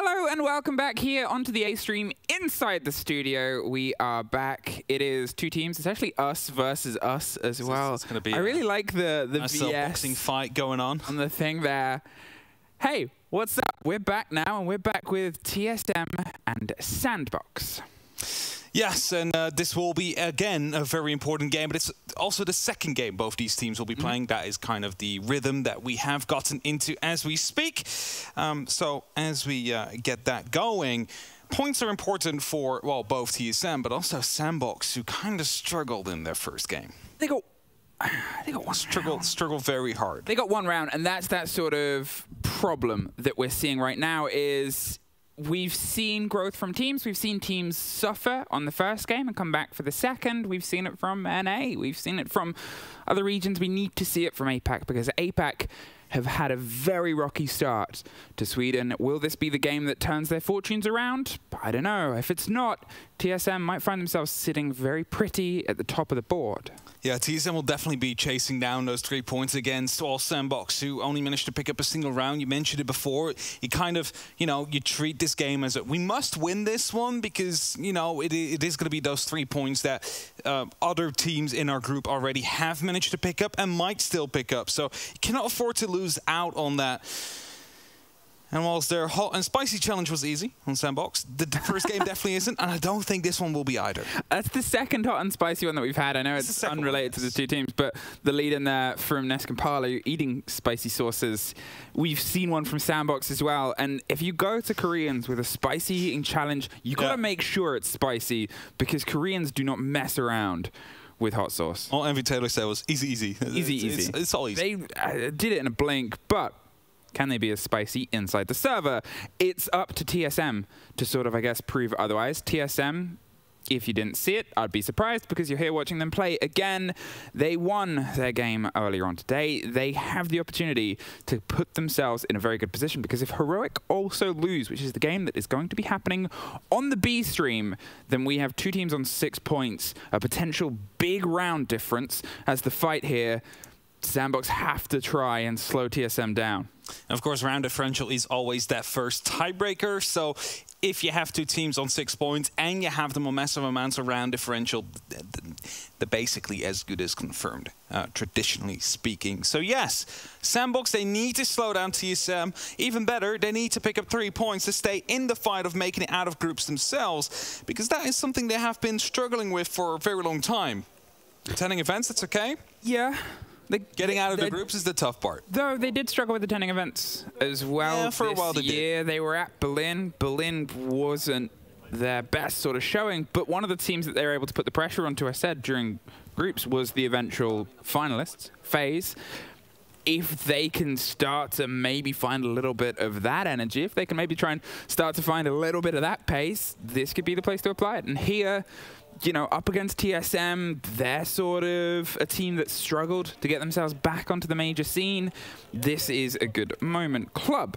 Hello and welcome back here onto the A stream inside the studio. We are back. It is two teams. It's actually us versus us as well. It's gonna be I really like the nice VS boxing fight going on the thing there. Hey, what's up? We're back now, and we're back with TSM and SANDBOX. Yes, and this will be, again, a very important game, but it's also the second game both these teams will be playing. That is kind of the rhythm that we have gotten into as we speak. So as we get that going, points are important for, well, both TSM, but also SANDBOX, who kind of struggled in their first game. They got one struggle very hard. They got one round, and that's that sort of problem that we're seeing right now is we've seen growth from teams. We've seen teams suffer on the first game and come back for the second. We've seen it from NA. We've seen it from other regions. We need to see it from APAC because APAC have had a very rocky start to Sweden. Will this be the game that turns their fortunes around? I don't know. If it's not, TSM might find themselves sitting very pretty at the top of the board. Yeah, TSM will definitely be chasing down those 3 points against all SANDBOX, who only managed to pick up a single round. You mentioned it before. You kind of, you know, you treat this game as we must win this one because, you know, it is going to be those 3 points that other teams in our group already have managed to pick up and might still pick up. So you cannot afford to lose out on that. And whilst their hot and spicy challenge was easy on SANDBOX, the first game definitely isn't, and I don't think this one will be either. That's the second hot and spicy one that we've had. I know it's unrelated to the two teams, but the lead in there from Neskampalo eating spicy sauces. We've seen one from SANDBOX as well, and if you go to Koreans with a spicy eating challenge, you got to make sure it's spicy because Koreans do not mess around with hot sauce. All Envy Taylor said was easy, easy. Easy. It's all easy. They did it in a blink, but can they be as spicy inside the server? It's up to TSM to sort of, I guess, prove otherwise. TSM, if you didn't see it, I'd be surprised because you're here watching them play again. They won their game earlier on today. They have the opportunity to put themselves in a very good position because if Heroic also lose, which is the game that is going to be happening on the B stream, then we have two teams on 6 points, a potential big round difference as the fight here. SANDBOX have to try and slow TSM down. And of course, round differential is always that first tiebreaker. So if you have two teams on 6 points and you have them on massive amounts of round differential, they're basically as good as confirmed, traditionally speaking. So yes, SANDBOX, they need to slow down TSM. Even better, they need to pick up 3 points to stay in the fight of making it out of groups themselves, because that is something they have been struggling with for a very long time. Attending events, that's okay? Yeah. Getting out of the groups is the tough part. Though they did struggle with attending events as well. Yeah, for a while they did. They were at Berlin. Berlin wasn't their best sort of showing, but one of the teams that they were able to put the pressure onto, I said, during groups was the eventual finalists, FaZe. If they can start to maybe find a little bit of that energy, if they can maybe try and start to find a little bit of that pace, this could be the place to apply it. And here, you know, up against TSM, they're sort of a team that struggled to get themselves back onto the major scene. This is a good moment. Club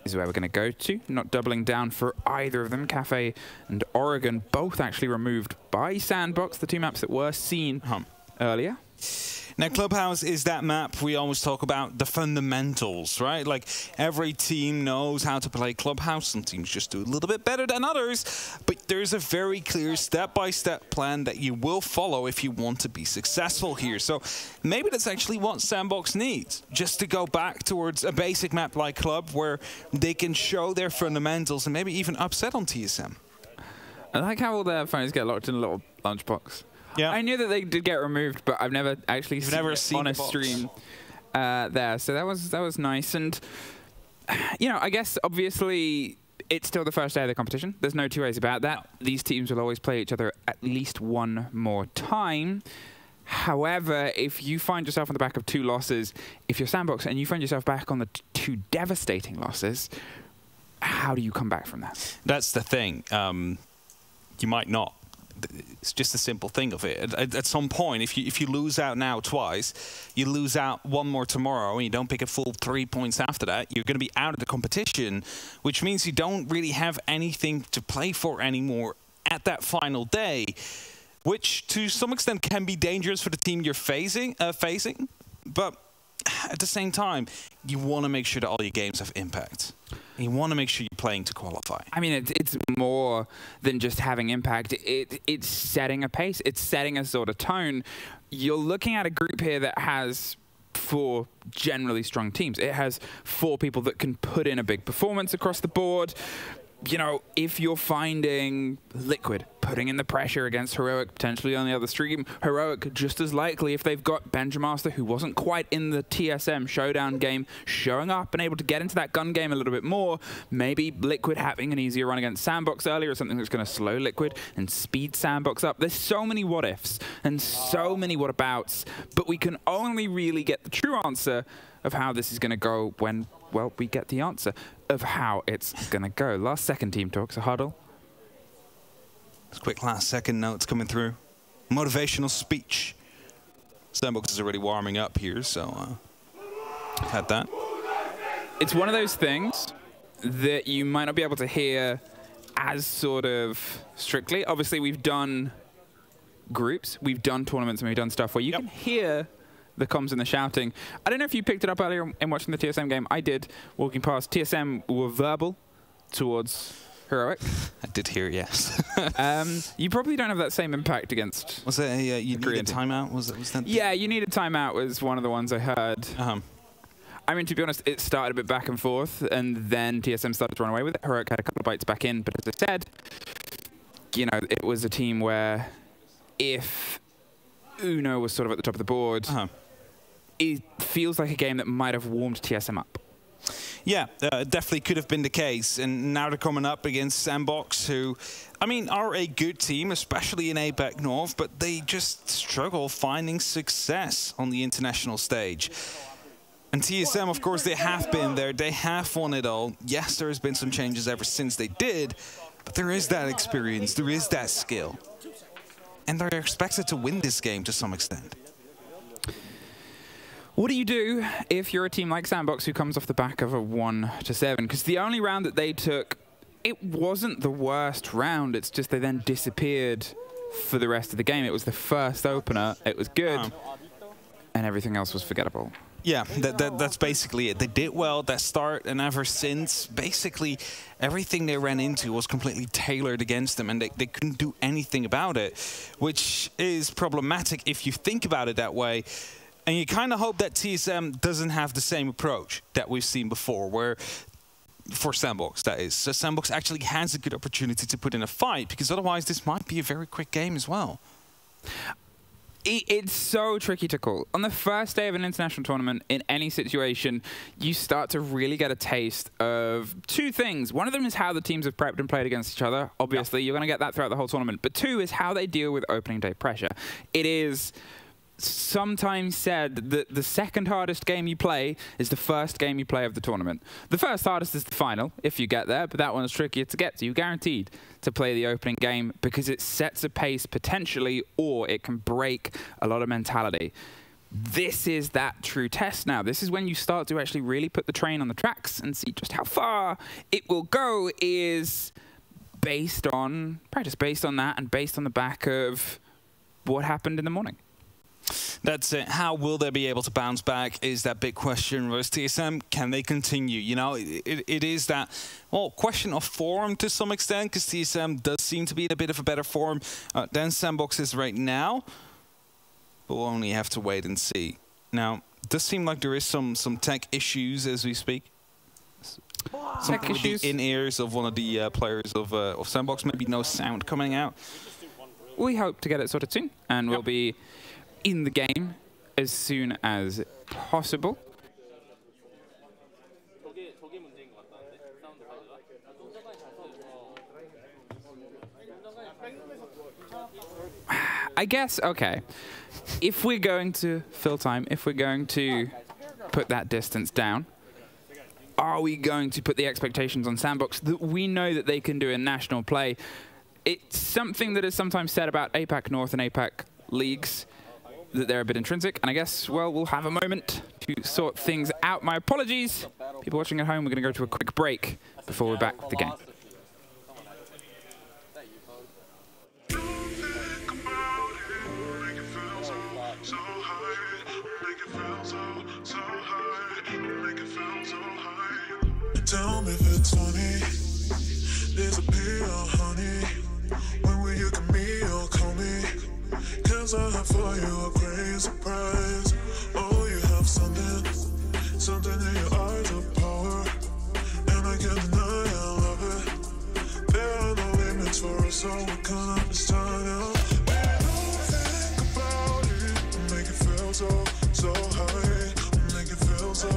is where we're going to go to. Not doubling down for either of them. Cafe and Oregon both actually removed by SANDBOX, the two maps that were seen earlier. Now, Clubhouse is that map we always talk about, the fundamentals, right? Like, every team knows how to play Clubhouse. Some teams just do a little bit better than others. But there's a very clear step-by-step plan that you will follow if you want to be successful here. So maybe that's actually what SANDBOX needs, just to go back towards a basic map like Club where they can show their fundamentals and maybe even upset on TSM. I like how all their phones get locked in a little lunchbox. Yeah. I knew that they did get removed, but I've never actually seen it on a stream there. So that was nice. And, you know, I guess obviously it's still the first day of the competition. There's no two ways about that. These teams will always play each other at least one more time. However, if you find yourself on the back of 2 losses, if you're SANDBOX and you find yourself back on the 2 devastating losses, how do you come back from that? That's the thing. You might not. It's just a simple thing of it. At some point, if you lose out now twice, you lose out one more tomorrow, and you don't pick a full 3 points after that, you're going to be out of the competition, which means you don't really have anything to play for anymore at that final day, which to some extent can be dangerous for the team you're facing. But at the same time, you want to make sure that all your games have impact. You want to make sure you're playing to qualify. I mean, it's more than just having impact. It's setting a pace. It's setting a sort of tone. You're looking at a group here that has 4 generally strong teams. It has 4 people that can put in a big performance across the board. You know, if you're finding Liquid putting in the pressure against Heroic, potentially on the other stream, Heroic just as likely if they've got Benjamaster, who wasn't quite in the TSM showdown game, showing up and able to get into that gun game a little bit more. Maybe Liquid having an easier run against SANDBOX earlier or something that's going to slow Liquid and speed SANDBOX up. There's so many what-ifs and so many what-abouts, but we can only really get the true answer of how this is going to go when, well, we get the answer of how it's going to go. Last second team talks, a huddle. Quick last second notes coming through. Motivational speech. SANDBOX is already warming up here, so had that. It's one of those things that you might not be able to hear as sort of strictly. Obviously, we've done groups, we've done tournaments, and we've done stuff where you can hear the comms and the shouting. I don't know if you picked it up earlier in watching the TSM game. I did, walking past. TSM were verbal towards Heroic. I did hear it, yes. You probably don't have that same impact against... Was it a you needed a timeout? Was that? Yeah, you need a timeout was one of the ones I heard. I mean, to be honest, it started a bit back and forth, and then TSM started to run away with it. Heroic had a couple of bites back in, but as I said, you know, it was a team where if Uno was sort of at the top of the board, it feels like a game that might have warmed TSM up. Yeah, definitely could have been the case. And now they're coming up against SANDBOX, who, I mean, are a good team, especially in APAC North, but they just struggle finding success on the international stage. And TSM, of course, they have been there. They have won it all. Yes, there has been some changes ever since they did, but there is that experience, there is that skill. And they're expected to win this game to some extent. What do you do if you're a team like SANDBOX who comes off the back of a 1-7? Because the only round that they took, it wasn't the worst round. It's just they then disappeared for the rest of the game. It was the first opener. It was good. And everything else was forgettable. Yeah, that's basically it. They did well at that start, and ever since, basically, everything they ran into was completely tailored against them, and they couldn't do anything about it, which is problematic if you think about it that way. And you kind of hope that TSM doesn't have the same approach that we've seen before, where, for SANDBOX, that is. So SANDBOX actually has a good opportunity to put in a fight, because otherwise this might be a very quick game as well. It's so tricky to call. On the first day of an international tournament, in any situation, you start to really get a taste of 2 things. One of them is how the teams have prepped and played against each other. Obviously, you're going to get that throughout the whole tournament. But 2 is how they deal with opening day pressure. It is sometimes said that the second hardest game you play is the first game you play of the tournament. The first hardest is the final, if you get there, but that one's trickier to get to. You're guaranteed to play the opening game because it sets a pace potentially, or it can break a lot of mentality. This is that true test now. This is when you start to actually really put the train on the tracks and see just how far it will go, is based on practice, based on that, and based on the back of what happened in the morning. That's it. How will they be able to bounce back is that big question. Whereas TSM, can they continue? You know, it is that, well, question of form to some extent, because TSM does seem to be in a bit of a better form than SANDBOX is right now. But we'll only have to wait and see. Now, it does seem like there is some tech issues as we speak. Tech issues? The in-ears of one of the players of SANDBOX. Maybe no sound coming out. We hope to get it sorted soon, and we'll be in the game as soon as possible. I guess, okay, if we're going to fill time, if we're going to put that distance down, are we going to put the expectations on SANDBOX that we know that they can do in national play? It's something that is sometimes said about APAC North and APAC leagues, that they're a bit intrinsic, and I guess, well, we'll have a moment to sort things out. My apologies. People watching at home, we're going to go to a quick break before we're back with the game. Tell me if it's so we can't understand it. Think about it, make it feel so high, make it feel so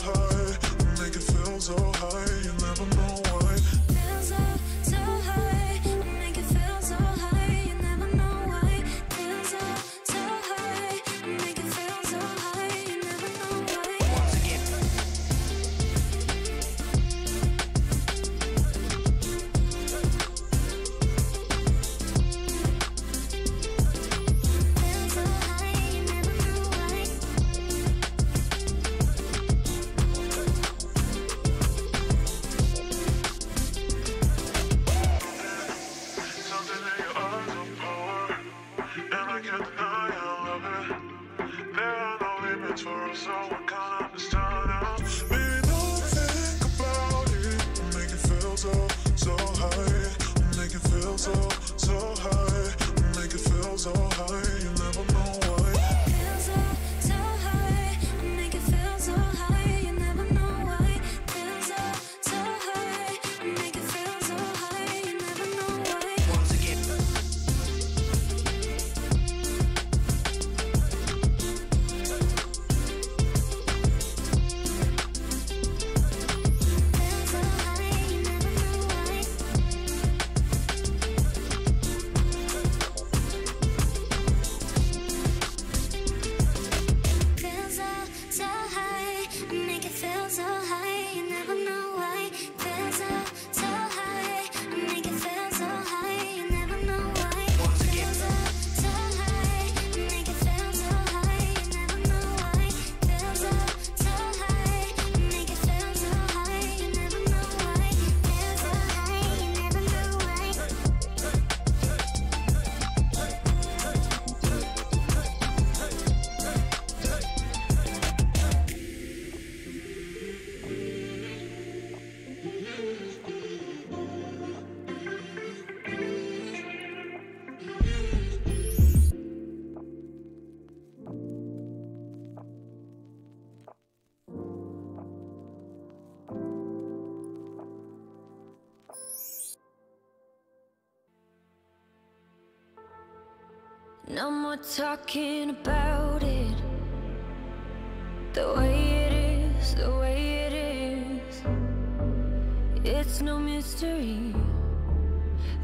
high, make it feel so high, you never know why. Feels so high, make it feel so high, you never know why. Feels so high, make it feel so high, you never know why. Once again. Feels so high, you never know why. Something in your eyes of power, and I can't deny I love it. There are no limits for us, so we can't understand it. Baby, don't think about it, make it feel so high, make it feel so high, make it feel so high, you never know why. Feels so high, make it feel so high, you never know why. Feels so high, make it feel so high, you never know why. Once again. Feels so high, you never know why. Feels so high, make it feel so high, you never know why. Feels so high, make it feel so high, you never know why. Feels so high, make it feel so high, you never know why. Feels so high, make it feel so high, you never know why. Feels so high, you never know why. No more talking about it. The way it is, the way it is. It's no mystery.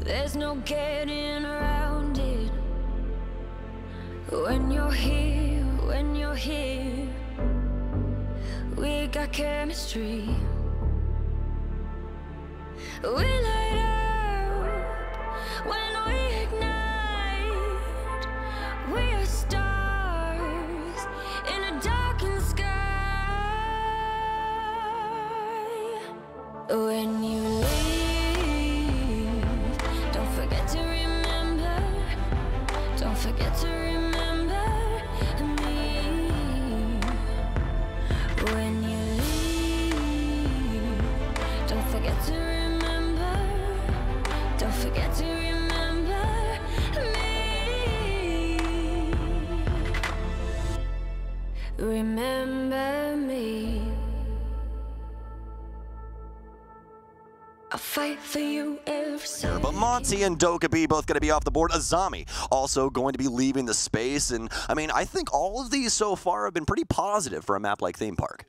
There's no getting around it. When you're here, we got chemistry. We light up when we ignite. We're stars in a darkened sky. When you leave, don't forget to remember. Don't forget to remember me. When you leave, don't forget to remember. Don't forget to remember me. Remember me. I'll fight for you every single But Monty and Dokkaebi both going to be off the board. Azami also going to be leaving the space. And, I mean, I think all of these so far have been pretty positive for a map like Theme Park.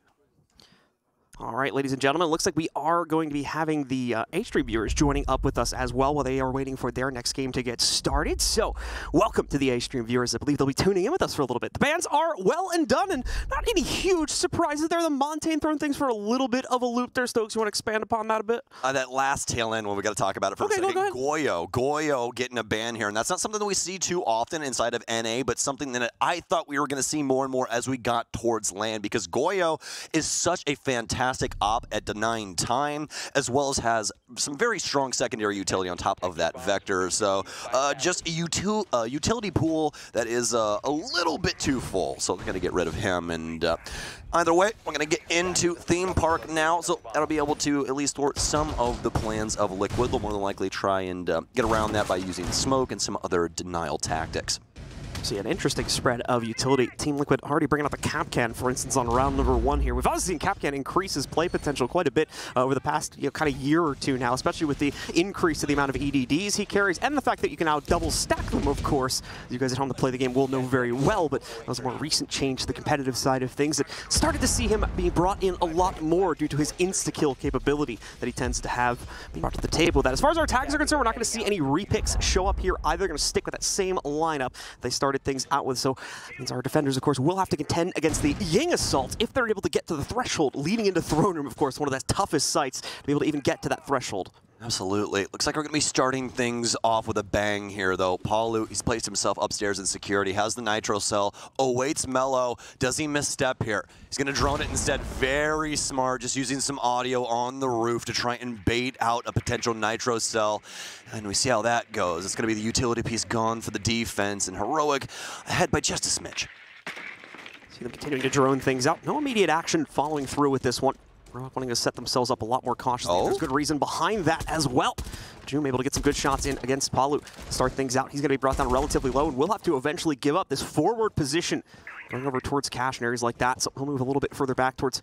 All right, ladies and gentlemen, it looks like we are going to be having the H3 viewers joining up with us as well while they are waiting for their next game to get started. So, welcome to the H3 viewers. I believe they'll be tuning in with us for a little bit. The bans are well and done, and not any huge surprises there. The Montaigne throwing things for a little bit of a loop there. Stokes, you want to expand upon that a bit? That last tail end, well, we got to talk about it for a second. Goyo getting a ban here, and that's not something that we see too often inside of NA, but something that I thought we were going to see more and more as we got towards land, because Goyo is such a fantastic op at denying time, as well as has some very strong secondary utility on top of that vector. So just a utility pool that is a little bit too full. So they're going to get rid of him. And either way, we're going to get into Theme Park now. So that'll be able to at least thwart some of the plans of Liquid. They'll more than likely try and get around that by using smoke and some other denial tactics. See an interesting spread of utility. Team Liquid already bringing up a Capcan, for instance, on round number 1 here. We've obviously seen Capcan increase his play potential quite a bit over the past kind of year or two now, especially with the increase to the amount of EDDs he carries and the fact that you can now double stack them, of course. You guys at home to play the game will know very well, but that was a more recent change to the competitive side of things that started to see him being brought in a lot more due to his insta-kill capability that he tends to have being brought to the table. That as far as our tags are concerned, we're not going to see any repicks show up here either. They're going to stick with that same lineup they started things out with. So it means our defenders, of course, will have to contend against the Ying Assault if they're able to get to the threshold leading into Throne Room, of course, one of the toughest sites to be able to even get to that threshold. Absolutely. Looks like we're going to be starting things off with a bang here, though. Palu, he's placed himself upstairs in security, has the Nitro Cell, awaits Mello. Does he misstep here? He's going to drone it instead. Very smart, just using some audio on the roof to try and bait out a potential Nitro Cell. And we see how that goes. It's going to be the utility piece gone for the defense, and Heroic ahead by just a smidge. See them continuing to drone things out. No immediate action following through with this one. Heroic wanting to set themselves up a lot more cautiously. There's good reason behind that as well. Joom able to get some good shots in against Palu. Start things out. He's going to be brought down relatively low and will have to eventually give up this forward position going over towards Cash and areas like that. So he'll move a little bit further back towards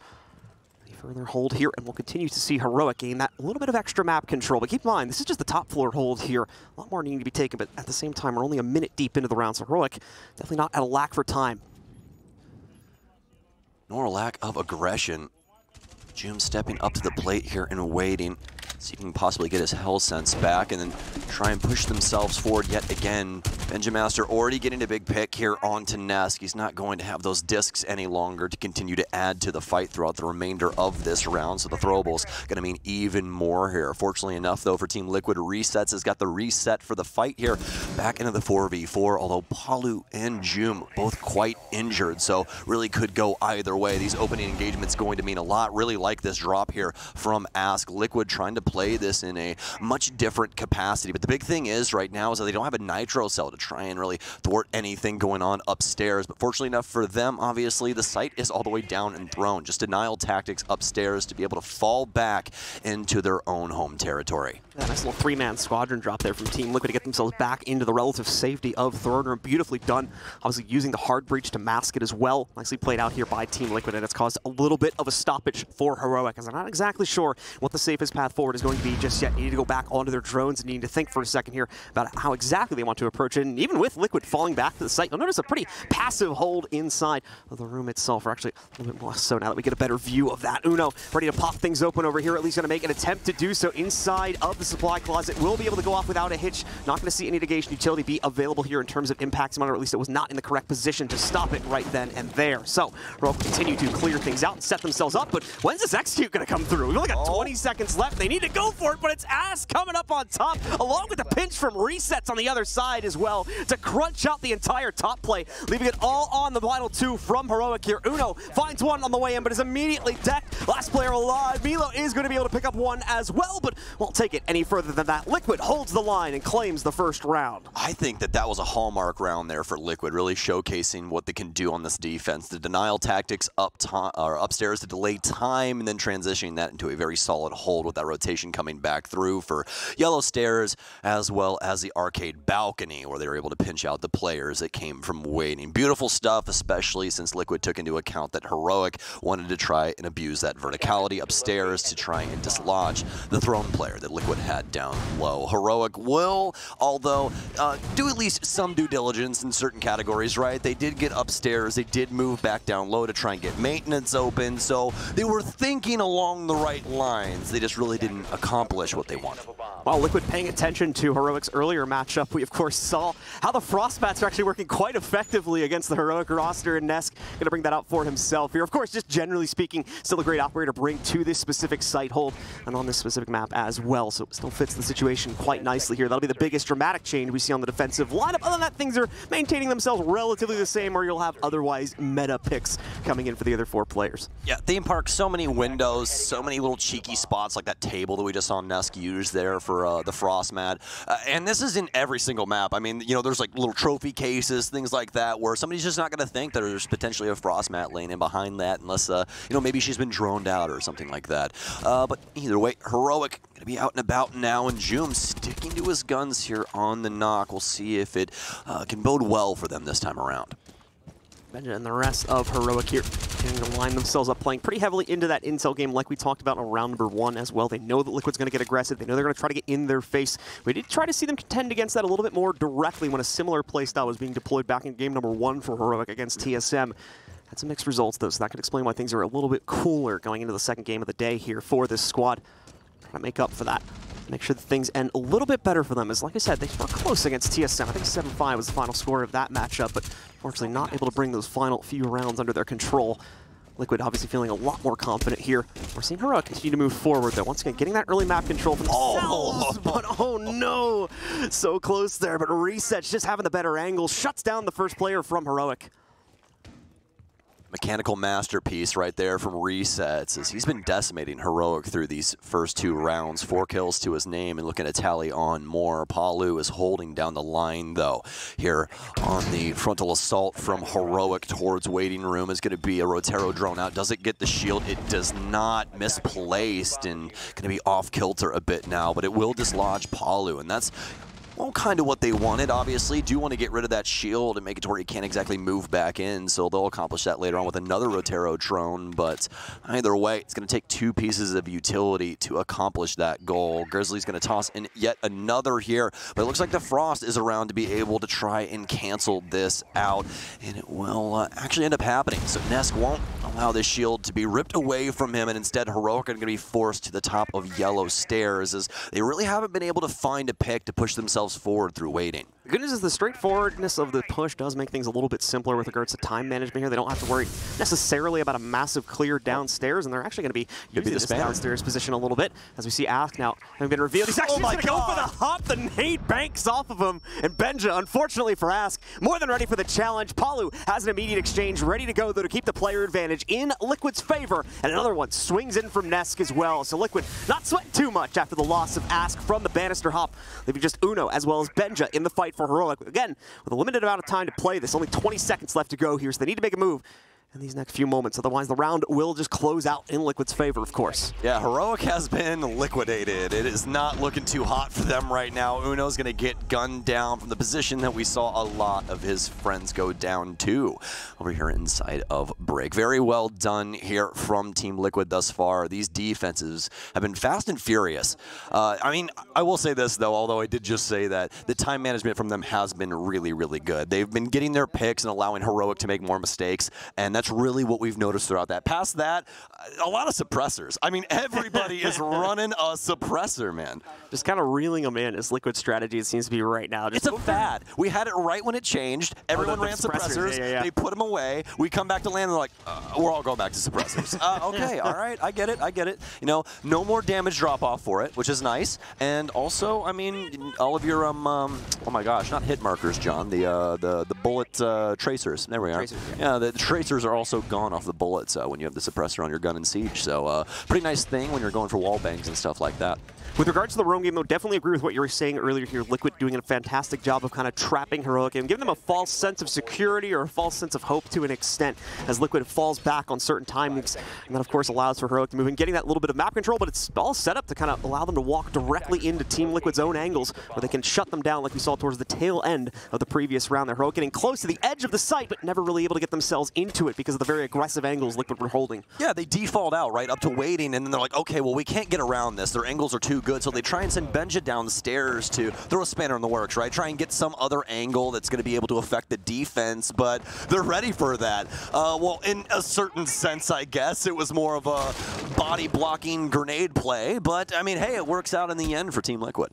any further hold here, and we'll continue to see Heroic gain that little bit of extra map control. But keep in mind, this is just the top floor hold here. A lot more needing to be taken, but at the same time, we're only a minute deep into the round, so Heroic definitely not at a lack for time. Nor a lack of aggression. Joom stepping up to the plate here and waiting. See if he can possibly get his Hell Sense back and then try and push themselves forward yet again. Benjamaster already getting a big pick here onto Nesk. He's not going to have those discs any longer to continue to add to the fight throughout the remainder of this round, so the throwables going to mean even more here. Fortunately enough, though, for Team Liquid, Resets has got the reset for the fight here back into the 4v4, although Palu and Joom both quite injured, so really could go either way. These opening engagements going to mean a lot. Really like this drop here from Ask. Liquid trying to play this in a much different capacity, but the big thing is right now is that they don't have a Nitro Cell to try and really thwart anything going on upstairs. But fortunately enough for them, obviously the site is all the way down and Throne. Just denial tactics upstairs to be able to fall back into their own home territory. Yeah, nice little 3-man squadron drop there from Team Liquid to get themselves back into the relative safety of Throne Room. Beautifully done. Obviously using the hard breach to mask it as well. Nicely played out here by Team Liquid, and it's caused a little bit of a stoppage for Heroic, as I'm not exactly sure what the safest path forward is going to be just yet. They need to go back onto their drones and need to think for a second here about how exactly they want to approach it. And even with Liquid falling back to the site, you'll notice a pretty passive hold inside of the room itself, or actually a little bit more so now that we get a better view of that. Uno ready to pop things open over here, at least going to make an attempt to do so inside of the supply closet. Will be able to go off without a hitch. Not going to see any negation utility be available here in terms of impact amount, or at least it was not in the correct position to stop it right then and there. So Heroic continue to clear things out and set themselves up, but when's this execute going to come through? We've only got 20 seconds left. They need to go for it, but it's Ass coming up on top, along with the pinch from Resets on the other side as well, to crunch out the entire top play, leaving it all on the final 2 from Heroic here. Uno finds one on the way in, but is immediately decked. Last player alive. Milo is going to be able to pick up one as well, but won't take it any further than that. Liquid holds the line and claims the first round. I think that that was a hallmark round there for Liquid, really showcasing what they can do on this defense. The denial tactics upstairs to delay time, and then transitioning that into a very solid hold with that rotation coming back through for Yellow Stairs, as well as the arcade balcony, where they were able to pinch out the players that came from waiting. Beautiful stuff, especially since Liquid took into account that Heroic wanted to try and abuse that verticality upstairs to try and dislodge the Throne player that Liquid had down low. Heroic will, although, do at least some due diligence in certain categories, right? They did get upstairs, they did move back down low to try and get maintenance open, so they were thinking along the right lines. They just really didn't accomplish what they wanted. While Liquid paying attention to Heroic's earlier matchup, we of course saw how the Frostbats are actually working quite effectively against the Heroic roster, and Nesk going to bring that out for himself here. Of course, just generally speaking, still a great operator to bring to this specific site hold and on this specific map as well, so it still fits the situation quite nicely here. That'll be the biggest dramatic change we see on the defensive lineup. Other than that, things are maintaining themselves relatively the same, or you'll have otherwise meta picks coming in for the other 4 players. Yeah, Theme Park, so many windows, so many little cheeky spots like that table that we just saw Nesk use there for for the Frost mat. And this is in every single map. I mean, you know, there's like little trophy cases, things like that, where somebody's just not going to think that there's potentially a Frost mat lane in behind that unless, you know, maybe she's been droned out or something like that. But either way, Heroic going to be out and about now, and Joom sticking to his guns here on the knock. We'll see if it can bode well for them this time around. Benja and the rest of Heroic here going to line themselves up, playing pretty heavily into that intel game like we talked about in round number 1 as well. They know that Liquid's going to get aggressive. They know they're going to try to get in their face. We did try to see them contend against that a little bit more directly when a similar playstyle was being deployed back in game number 1 for Heroic against TSM. Had some mixed results, though, so that could explain why things are a little bit cooler going into the second game of the day here for this squad. Trying to make up for that. Make sure that things end a little bit better for them, as like I said, they were close against TSM. I think 7-5 was the final score of that matchup, but unfortunately not able to bring those final few rounds under their control. Liquid obviously feeling a lot more confident here. We're seeing Heroic continue to move forward, though. Once again, getting that early map control for themselves, but oh no! So close there, but Reset's just having the better angle, shuts down the first player from Heroic. Mechanical masterpiece right there from Resets, as he's been decimating Heroic through these first 2 rounds. 4 kills to his name and looking to tally on more. Palu is holding down the line, though. Here on the frontal assault from Heroic towards waiting room is going to be a Rotero drone out. Does it get the shield? It does not. Misplaced and going to be off kilter a bit now, but it will dislodge Palu, and that's well, kind of what they wanted, obviously. Do want to get rid of that shield and make it to where he can't exactly move back in, so they'll accomplish that later on with another Rotero drone, but either way, it's going to take 2 pieces of utility to accomplish that goal. Grizzly's going to toss in yet another here, but it looks like the Frost is around to be able to try and cancel this out, and it will actually end up happening. So Nesk won't allow this shield to be ripped away from him, and instead Heroic are going to be forced to the top of yellow stairs, as they really haven't been able to find a pick to push themselves forward through waiting. The good news is the straightforwardness of the push does make things a little bit simpler with regards to time management here. They don't have to worry necessarily about a massive clear downstairs, and they're actually going to be using this downstairs position a little bit. As we see Ask now having been revealed, he's actually going to go for the hop. The nade banks off of him, and Benja, unfortunately for Ask, more than ready for the challenge. Palu has an immediate exchange ready to go, though, to keep the player advantage in Liquid's favor, and another one swings in from Nesk as well. So Liquid not sweating too much after the loss of Ask from the banister hop, leaving just Uno as well as Benja in the fight for Heroic. Again, with a limited amount of time to play this, only 20 seconds left to go here, so they need to make a move in these next few moments. Otherwise, the round will just close out in Liquid's favor, of course. Yeah, Heroic has been liquidated. It is not looking too hot for them right now. Uno's going to get gunned down from the position that we saw a lot of his friends go down to over here inside of Break. Very well done here from Team Liquid thus far. These defenses have been fast and furious. I mean, I will say this, though, although I did just say that, the time management from them has been really, really good. They've been getting their picks and allowing Heroic to make more mistakes, and that's really what we've noticed throughout that. Past that, a lot of suppressors. I mean, everybody is running a suppressor, man. Just kind of reeling them in is Liquid's strategy, it seems to be right now. It's a fad. We had it right when it changed. Everyone ran suppressors. Yeah. They put them away. We come back to land and they're like, we're all going back to suppressors. Okay, all right, I get it. You know, no more damage drop off for it, which is nice. And also, I mean, all of your oh my gosh, not hit markers, John. The bullet tracers. There we are. Tracers, yeah, the tracers are also gone off the bullets when you have the suppressor on your gun in Siege. So pretty nice thing when you're going for wall bangs and stuff like that. With regards to the roam game, though, definitely agree with what you were saying earlier here. Liquid doing a fantastic job of kind of trapping Heroic and giving them a false sense of security or a false sense of hope to an extent as Liquid falls back on certain timings. And that, of course, allows for Heroic to move and getting that little bit of map control, but it's all set up to kind of allow them to walk directly into Team Liquid's own angles where they can shut them down like we saw towards the tail end of the previous round. They're Heroic getting close to the edge of the site, but never really able to get themselves into it because of the very aggressive angles Liquid were holding. Yeah, they default out right up to waiting, and then they're like, okay, well, we can't get around this. Their angles are too good, so they try and send Benja downstairs to throw a spanner in the works, right? Try and get some other angle that's going to be able to affect the defense, but they're ready for that. Well, in a certain sense, I guess, it was more of a body-blocking grenade play, but, I mean, hey, it works out in the end for Team Liquid.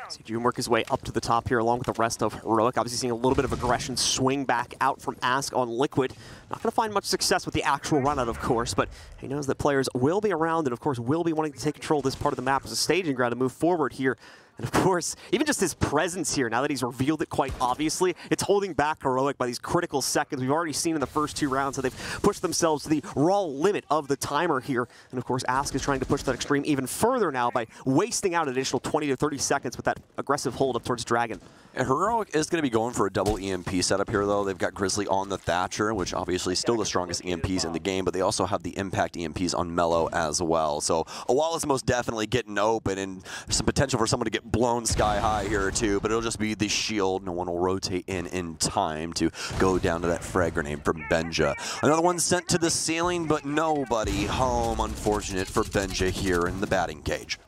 See Joom work his way up to the top here along with the rest of Heroic. Obviously seeing a little bit of aggression swing back out from Ask on Liquid. Not going to find much success with the actual run out, of course, but he knows that players will be around and, of course, will be wanting to take control of this part of the map as a staging ground to move forward here And of course, even just his presence here, now that he's revealed it quite obviously, it's holding back Heroic by these critical seconds. We've already seen in the first 2 rounds that they've pushed themselves to the raw limit of the timer here. And of course, Ask is trying to push that extreme even further now by wasting out an additional 20 to 30 seconds with that aggressive hold up towards Dragon. And Heroic is going to be going for a double EMP setup here, though. They've got Grizzly on the Thatcher, which obviously is still the strongest EMPs in the game, but they also have the impact EMPs on Mellow as well. So a wall is most definitely getting open, and there's some potential for someone to get blown sky high here, too, but it'll just be the shield. No one will rotate in time to go down to that frag grenade from Benja. Another one sent to the ceiling, but nobody home. Unfortunate for Benja here in the batting cage.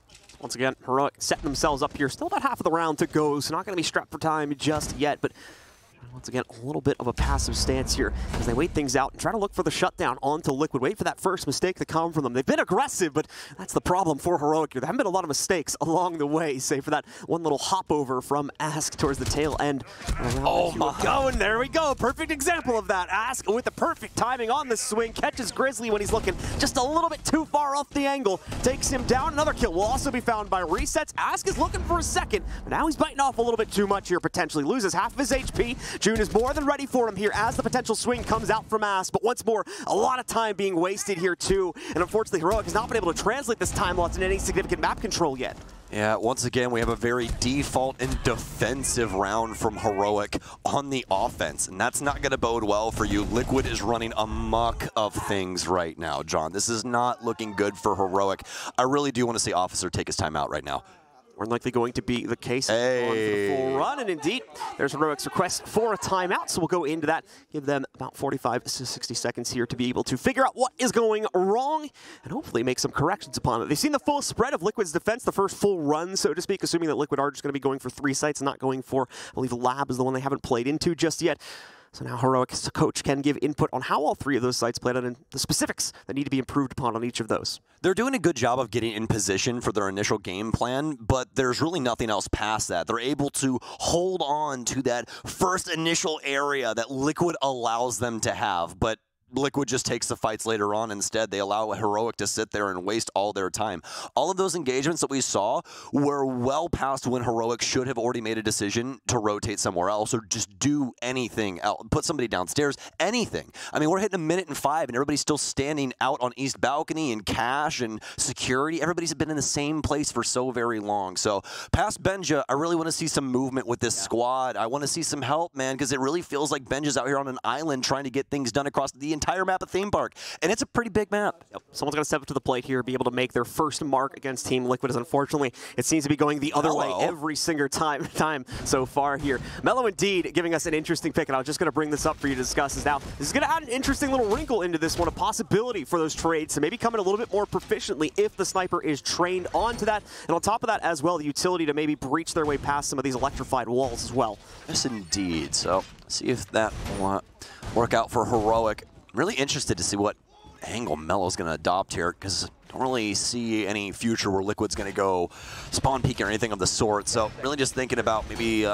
Once again, Heroic setting themselves up here. Still about half of the round to go, so not going to be strapped for time just yet, but once again, a little bit of a passive stance here as they wait things out and try to look for the shutdown onto Liquid. Wait for that first mistake to come from them. They've been aggressive, but that's the problem for Heroic here. There haven't been a lot of mistakes along the way, save for that one little hop over from Ask towards the tail end. Oh my God, there we go. Perfect example of that. Ask with the perfect timing on the swing, catches Grizzly when he's looking just a little bit too far off the angle, takes him down. Another kill will also be found by resets. Ask is looking for a second, but now he's biting off a little bit too much here, potentially loses half of his HP. June is more than ready for him here as the potential swing comes out from Ask, but once more, a lot of time being wasted here too, and unfortunately Heroic has not been able to translate this time loss into any significant map control yet. Yeah, once again, we have a very default and defensive round from Heroic on the offense, and that's not going to bode well for you. Liquid is running amok of things right now, John. This is not looking good for Heroic. I really do want to see Officer take his time out right now. More likely going to be the case on for the full run, and indeed, there's Heroic's request for a timeout, so we'll go into that, give them about 45 to 60 seconds here to be able to figure out what is going wrong, and hopefully make some corrections upon it. They've seen the full spread of Liquid's defense, the first full run, so to speak, assuming that Liquid are just going to be going for 3 sites, not going for, I believe, Lab is the one they haven't played into just yet. So now Heroic's coach can give input on how all 3 of those sites played out and the specifics that need to be improved upon on each of those. They're doing a good job of getting in position for their initial game plan, but there's really nothing else past that. They're able to hold on to that first initial area that Liquid allows them to have, but Liquid just takes the fights later on. Instead, they allow Heroic to sit there and waste all their time. All of those engagements that we saw were well past when Heroic should have already made a decision to rotate somewhere else or just do anything else, put somebody downstairs, anything. I mean, we're hitting 1 minute and 5, and everybody's still standing out on East Balcony and cash and security. Everybody's been in the same place for so very long. So past Benja, I really want to see some movement with this squad. I want to see some help, man, because it really feels like Benja's out here on an island trying to get things done across the entire map of Theme Park, and it's a pretty big map. Yep. Someone's going to step up to the plate here, be able to make their first mark against Team Liquid, as unfortunately it seems to be going the other way every single time so far here. Mellow indeed giving us an interesting pick, and I was just going to bring this up for you to discuss. Is now this is going to add an interesting little wrinkle into this one, a possibility for those trades to maybe come in a little bit more proficiently if the sniper is trained onto that, and on top of that as well, the utility to maybe breach their way past some of these electrified walls as well. Yes, indeed. So see if that will work out for Heroic. Really interested to see what angle Mellow's going to adopt here, because I don't really see any future where Liquid's going to go spawn peek or anything of the sort. So really just thinking about maybe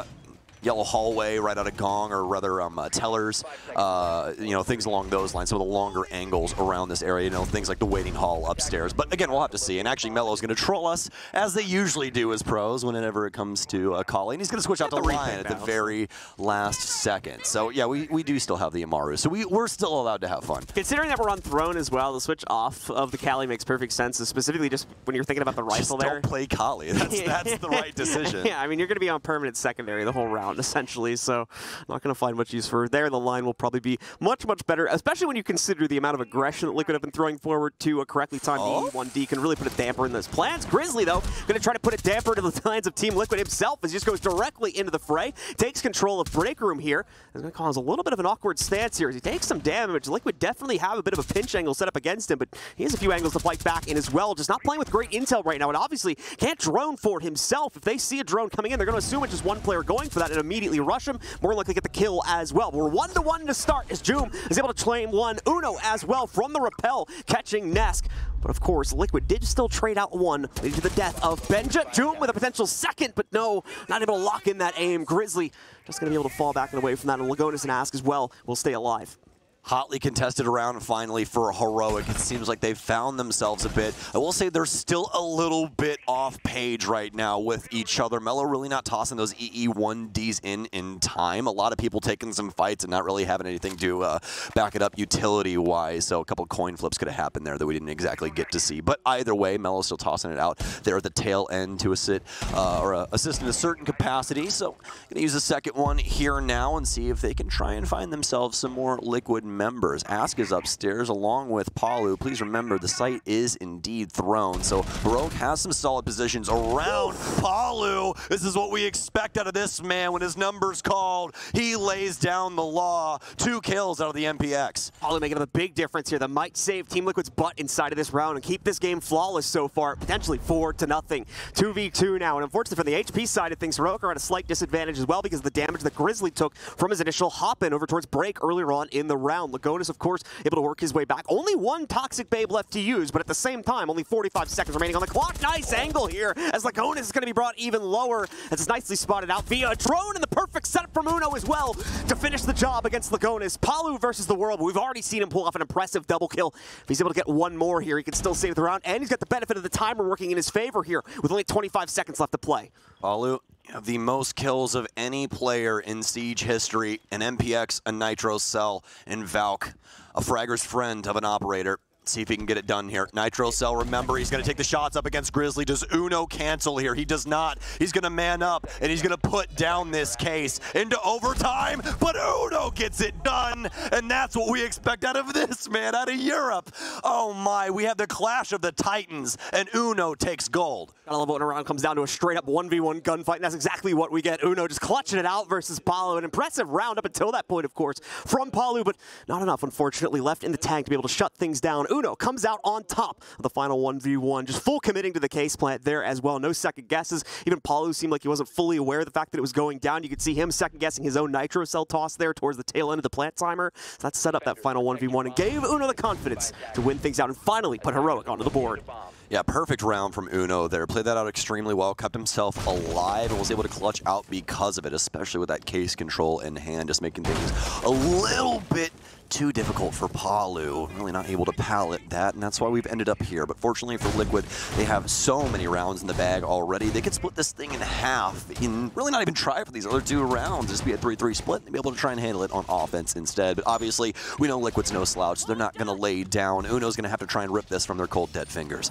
yellow hallway right out of Gong, or rather tellers, you know, things along those lines, some of the longer angles around this area, you know, things like the waiting hall upstairs. But again, we'll have to see. And actually, Mellow's going to troll us, as they usually do as pros whenever it comes to calling. He's going to switch out to Lion at the very last second. So yeah, we do still have the Amaru, so we're still allowed to have fun. Considering that we're on Throne as well, the switch off of the Kali makes perfect sense, specifically just when you're thinking about the rifle there. Just don't play Kali. That's the right decision. Yeah, I mean, you're going to be on permanent secondary the whole round, essentially, so not going to find much use for there. The line will probably be much, much better, especially when you consider the amount of aggression that Liquid have been throwing forward to a correctly timed E1D can really put a damper in those plans. Grizzly, though, going to try to put a damper to the lines of Team Liquid himself as he just goes directly into the fray, takes control of Break Room here. It's going to cause a little bit of an awkward stance here as he takes some damage. Liquid definitely have a bit of a pinch angle set up against him, but he has a few angles to fight back in as well. Just not playing with great intel right now, and obviously can't drone for himself. If they see a drone coming in, they're going to assume it's just one player going for that and immediately rush him. More likely get the kill as well. We're 1-1 to start as Joom is able to claim one. Uno as well from the rappel, catching Nesk. But of course, Liquid did still trade out one, leading to the death of Benja. Joom with a potential second, but no, not able to lock in that aim. Grizzly just going to be able to fall back and away from that, and Lagonis and Ask as well will stay alive. Hotly contested round finally for Heroic. It seems like they've found themselves a bit. I will say they're still a little bit off page right now with each other. Mello really not tossing those EE1Ds in time. A lot of people taking some fights and not really having anything to back it up utility-wise. So a couple coin flips could have happened there that we didn't exactly get to see. But either way, Mello's still tossing it out there at the tail end to assist in a certain capacity. So going to use the second one here now and see if they can try and find themselves some more Liquid members. Ask is upstairs along with Palu. Please remember the site is indeed thrown. So Heroic has some solid positions around Palu. This is what we expect out of this man when his number's called. He lays down the law. 2 kills out of the MPX. Palu making a big difference here that might save Team Liquid's butt inside of this round and keep this game flawless so far, potentially 4-0. 2v2 now, and unfortunately for the HP side of things, Heroic are at a slight disadvantage as well because of the damage that Grizzly took from his initial hop-in over towards Break earlier on in the round. Lagonis, of course, able to work his way back. Only 1 Toxic Babe left to use, but at the same time, only 45 seconds remaining on the clock. Nice angle here as Lagonis is going to be brought even lower. It's nicely spotted out via a drone, and the perfect setup from Uno as well to finish the job against Lagonis. Palu versus the world, but we've already seen him pull off an impressive double kill. If he's able to get 1 more here, he can still save the round, and he's got the benefit of the timer working in his favor here with only 25 seconds left to play. Palu, the most kills of any player in Siege history, an MPX, a Nitro Cell, and Valk, a fragger's friend of an operator. See if he can get it done here. Nitro Cell, remember, he's going to take the shots up against Grizzly. Does Uno cancel here? He does not. He's going to man up, and he's going to put down this case into overtime, but Uno gets it done, and that's what we expect out of this man, out of Europe. Oh my, we have the clash of the Titans, and Uno takes gold. Gotta love when a round comes down to a straight-up 1v1 gunfight, and that's exactly what we get. Uno just clutching it out versus Palu. An impressive round up until that point, of course, from Palu, but not enough, unfortunately, left in the tank to be able to shut things down. Uno comes out on top of the final 1v1, just full committing to the case plant there as well. No second guesses. Even Palu seemed like he wasn't fully aware of the fact that it was going down. You could see him second guessing his own Nitro Cell toss there towards the tail end of the plant timer. So that set up that final 1v1 and gave Uno the confidence to win things out and finally put Heroic onto the board. Yeah, perfect round from Uno there. Played that out extremely well, kept himself alive, and was able to clutch out because of it, especially with that case control in hand, just making things a little bit too difficult for Palu. Really not able to pallet that, and that's why we've ended up here. But fortunately for Liquid, they have so many rounds in the bag already. They could split this thing in half and really not even try for these other 2 rounds. Just be a 3-3 split and be able to try and handle it on offense instead. But obviously, we know Liquid's no slouch, so they're not going to lay down. Uno's going to have to try and rip this from their cold, dead fingers.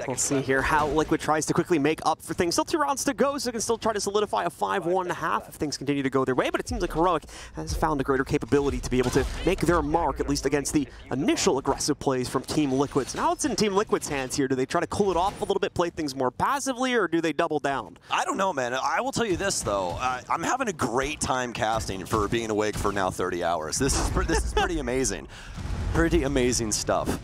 Let's see here how Liquid tries to quickly make up for things. Still 2 rounds to go, so they can still try to solidify a 5-1.5 if things continue to go their way. But it seems like Heroic has found a greater capability to be able to make their mark, at least against the initial aggressive plays from Team Liquid. So now it's in Team Liquid's hands here. Do they try to cool it off a little bit, play things more passively, or do they double down? I don't know, man. I will tell you this, though. I'm having a great time casting for being awake for now 30 hours. This is pretty amazing. Pretty amazing stuff.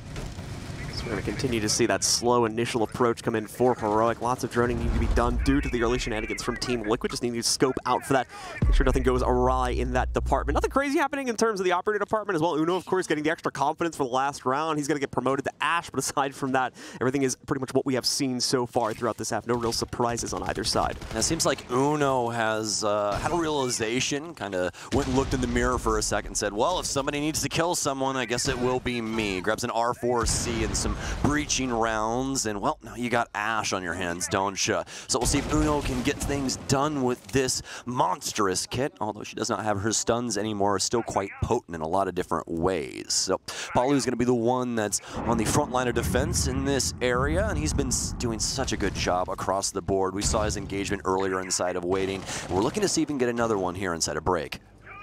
So we're going to continue to see that slow initial approach come in for Heroic. Lots of droning need to be done due to the early shenanigans from Team Liquid. Just need to scope out for that. Make sure nothing goes awry in that department. Nothing crazy happening in terms of the operator department as well. Uno, of course, getting the extra confidence for the last round. He's going to get promoted to Ash, but aside from that, everything is pretty much what we have seen so far throughout this half. No real surprises on either side. And it seems like Uno has had a realization, kind of went and looked in the mirror for a second and said, well, if somebody needs to kill someone, I guess it will be me. Grabs an R4C and some breaching rounds, and well, now you got Ash on your hands, don't you? So we'll see if Uno can get things done with this monstrous kit, although she does not have her stuns anymore, still quite potent in a lot of different ways. So Palu's going to be the one that's on the front line of defense in this area, and he's been doing such a good job across the board. We saw his engagement earlier inside of waiting. We're looking to see if we can get another one here inside of break.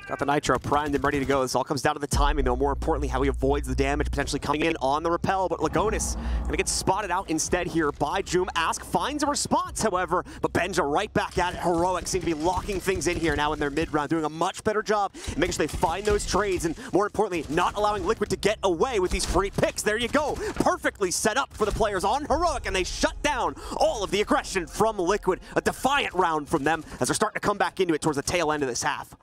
Got the Nitro primed and ready to go. This all comes down to the timing, though. More importantly, how he avoids the damage potentially coming in on the rappel. But Lagonis going to get spotted out instead here by Joom. Ask finds a response, however, but Benja right back at it. Heroic seem to be locking things in here now in their mid-round, doing a much better job in making sure they find those trades and, more importantly, not allowing Liquid to get away with these free picks. There you go. Perfectly set up for the players on Heroic, and they shut down all of the aggression from Liquid. A defiant round from them as they're starting to come back into it towards the tail end of this half.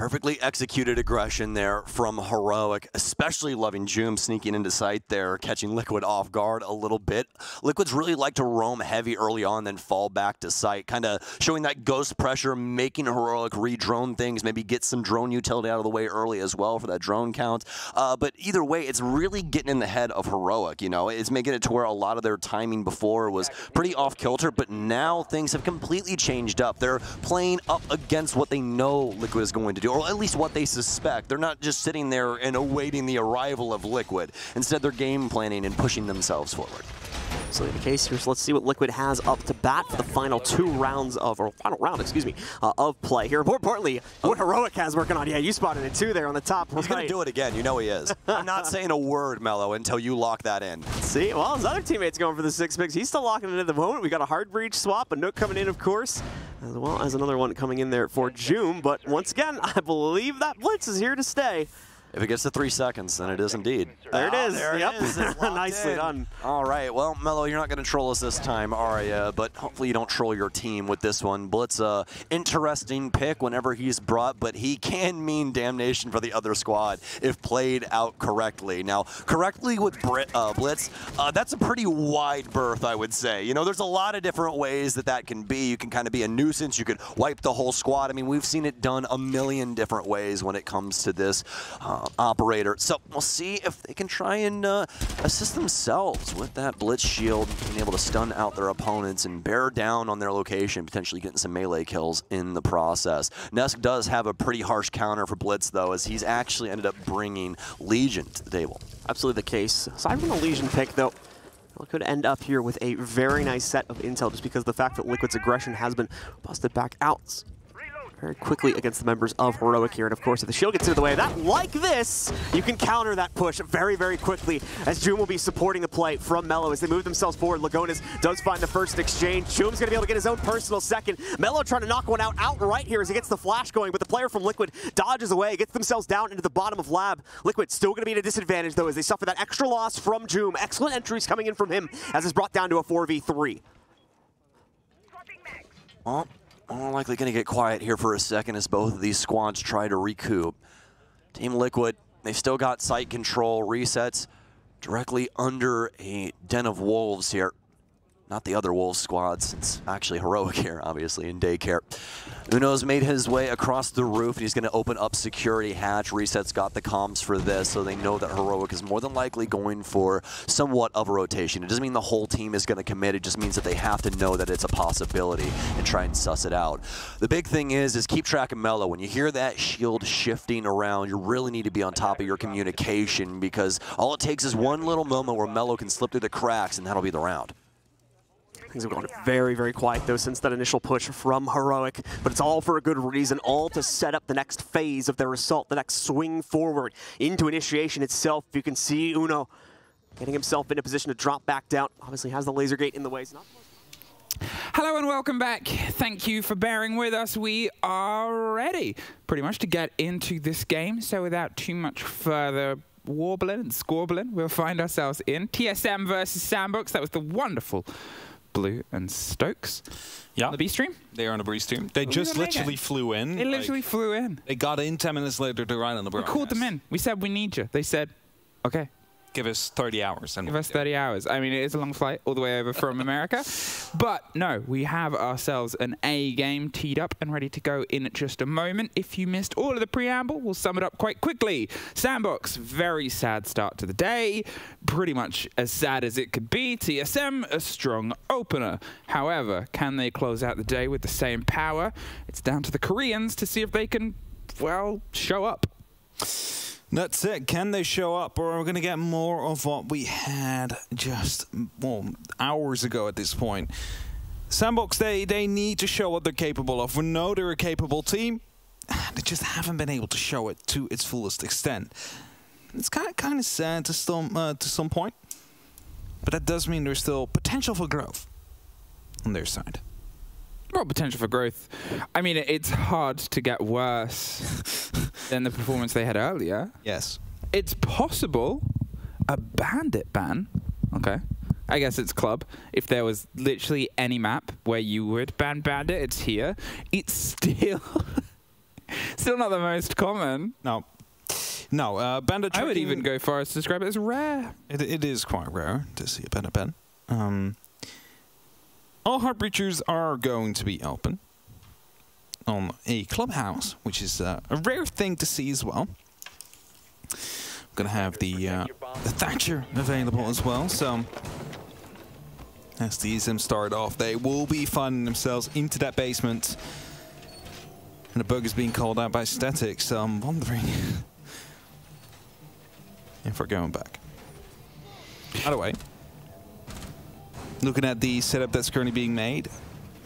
Perfectly executed aggression there from Heroic, especially loving Joom sneaking into sight there, catching Liquid off guard a little bit. Liquid's really like to roam heavy early on, then fall back to sight, kind of showing that ghost pressure, making Heroic re-drone things, maybe get some drone utility out of the way early as well for that drone count. But either way, it's really getting in the head of Heroic, you know. It's making it to where a lot of their timing before was pretty off-kilter, but now things have completely changed up. They're playing up against what they know Liquid is going to do, or at least what they suspect. They're not just sitting there and awaiting the arrival of Liquid. Instead, they're game planning and pushing themselves forward. So in the case here, so let's see what Liquid has up to bat for the final 2 rounds of, or final round, excuse me, of play here. More importantly, what Heroic has working on. Yeah, you spotted it too there on the top. He's going to do it again. You know he is. I'm not saying a word, Mello, until you lock that in. See, well, his other teammate's going for the 6 picks. He's still locking it at the moment. We got a hard breach swap, a Nook coming in, of course, as well as another one coming in there for Joom. But once again, I believe that Blitz is here to stay. If it gets to 3 seconds, then it is indeed. There it is. There yep. it is. It's Nicely done. All right. Well, Mello, you're not going to troll us this time, are you? But hopefully you don't troll your team with this one. Blitz, interesting pick whenever he's brought, but he can mean damnation for the other squad if played out correctly. Now, correctly with Blitz, that's a pretty wide berth, I would say. You know, there's a lot of different ways that can be. You can kind of be a nuisance. You could wipe the whole squad. I mean, we've seen it done a million different ways when it comes to this operator. So we'll see if they can try and assist themselves with that Blitz shield, being able to stun out their opponents and bear down on their location, potentially getting some melee kills in the process. Nesk does have a pretty harsh counter for Blitz, though, as he's actually ended up bringing Legion to the table. Absolutely the case. Aside from the Legion pick, though, we could end up here with a very nice set of intel just because of the fact that Liquid's aggression has been busted back out very quickly against the members of Heroic here. And of course, if the shield gets into the way of that, like this, you can counter that push very, very quickly, as Joom will be supporting the play from Mello as they move themselves forward. Lagonis does find the first exchange. Joom's going to be able to get his own personal second. Mello trying to knock one out outright here as he gets the flash going, but the player from Liquid dodges away, gets themselves down into the bottom of Lab. Liquid still going to be at a disadvantage, though, as they suffer that extra loss from Joom. Excellent entries coming in from him as it's brought down to a 4v3. Well, more likely going to get quiet here for a second as both of these squads try to recoup. Team Liquid, they've still got site control, resets directly under a den of wolves here. Not the other Wolves squads. It's actually Heroic here, obviously, in daycare. Uno's made his way across the roof, and he's going to open up security hatch. Reset's got the comms for this, so they know that Heroic is more than likely going for somewhat of a rotation. It doesn't mean the whole team is going to commit. It just means that they have to know that it's a possibility and try and suss it out. The big thing is keep track of Mello. When you hear that shield shifting around, you really need to be on top of your communication, because all it takes is one little moment where Mello can slip through the cracks, and that'll be the round. Things have gone very, very quiet, though, since that initial push from Heroic, but it's all for a good reason, all to set up the next phase of their assault, the next swing forward into initiation itself. You can see Uno getting himself in a position to drop back down. Obviously has the laser gate in the way. Hello and welcome back. Thank you for bearing with us. We are ready, pretty much, to get into this game. So without too much further warbling and scorbling, we'll find ourselves in TSM versus SANDBOX. That was the wonderful Blue and Stokes. Yeah. On the B stream? They are on the B stream. They just literally flew in. They literally flew in. They got in 10 minutes later to ride on the broadcast. We called them in. We said, we need you. They said, okay. Give us 30 hours. And Give us 30 hours. I mean, it is a long flight all the way over from America. But no, we have ourselves an A game teed up and ready to go in just a moment. If you missed all of the preamble, we'll sum it up quite quickly. SANDBOX, very sad start to the day. Pretty much as sad as it could be. TSM, a strong opener. However, can they close out the day with the same power? It's down to the Koreans to see if they can, well, show up. That's it. Can they show up, or are we going to get more of what we had just, well, hours ago at this point? SANDBOX, they need to show what they're capable of. We know they're a capable team. They just haven't been able to show it to its fullest extent. It's kind of sad to some point, but that does mean there's still potential for growth on their side. Well, potential for growth. I mean, it's hard to get worse than the performance they had earlier. Yes. It's possible a bandit ban. Okay. I guess it's club. If there was literally any map where you would ban bandit, it's here. It's still Still not the most common. No. No, bandit I would tricking- even go far as to describe it as rare. It is quite rare to see a bandit pen. All heart breachers are going to be open on a clubhouse, which is a rare thing to see as well. We're going to have the Thatcher available as well, so as TSM start off, they will be finding themselves into that basement. And the bug is being called out by Static, so I'm wondering if we're going back. Either way, looking at the setup that's currently being made,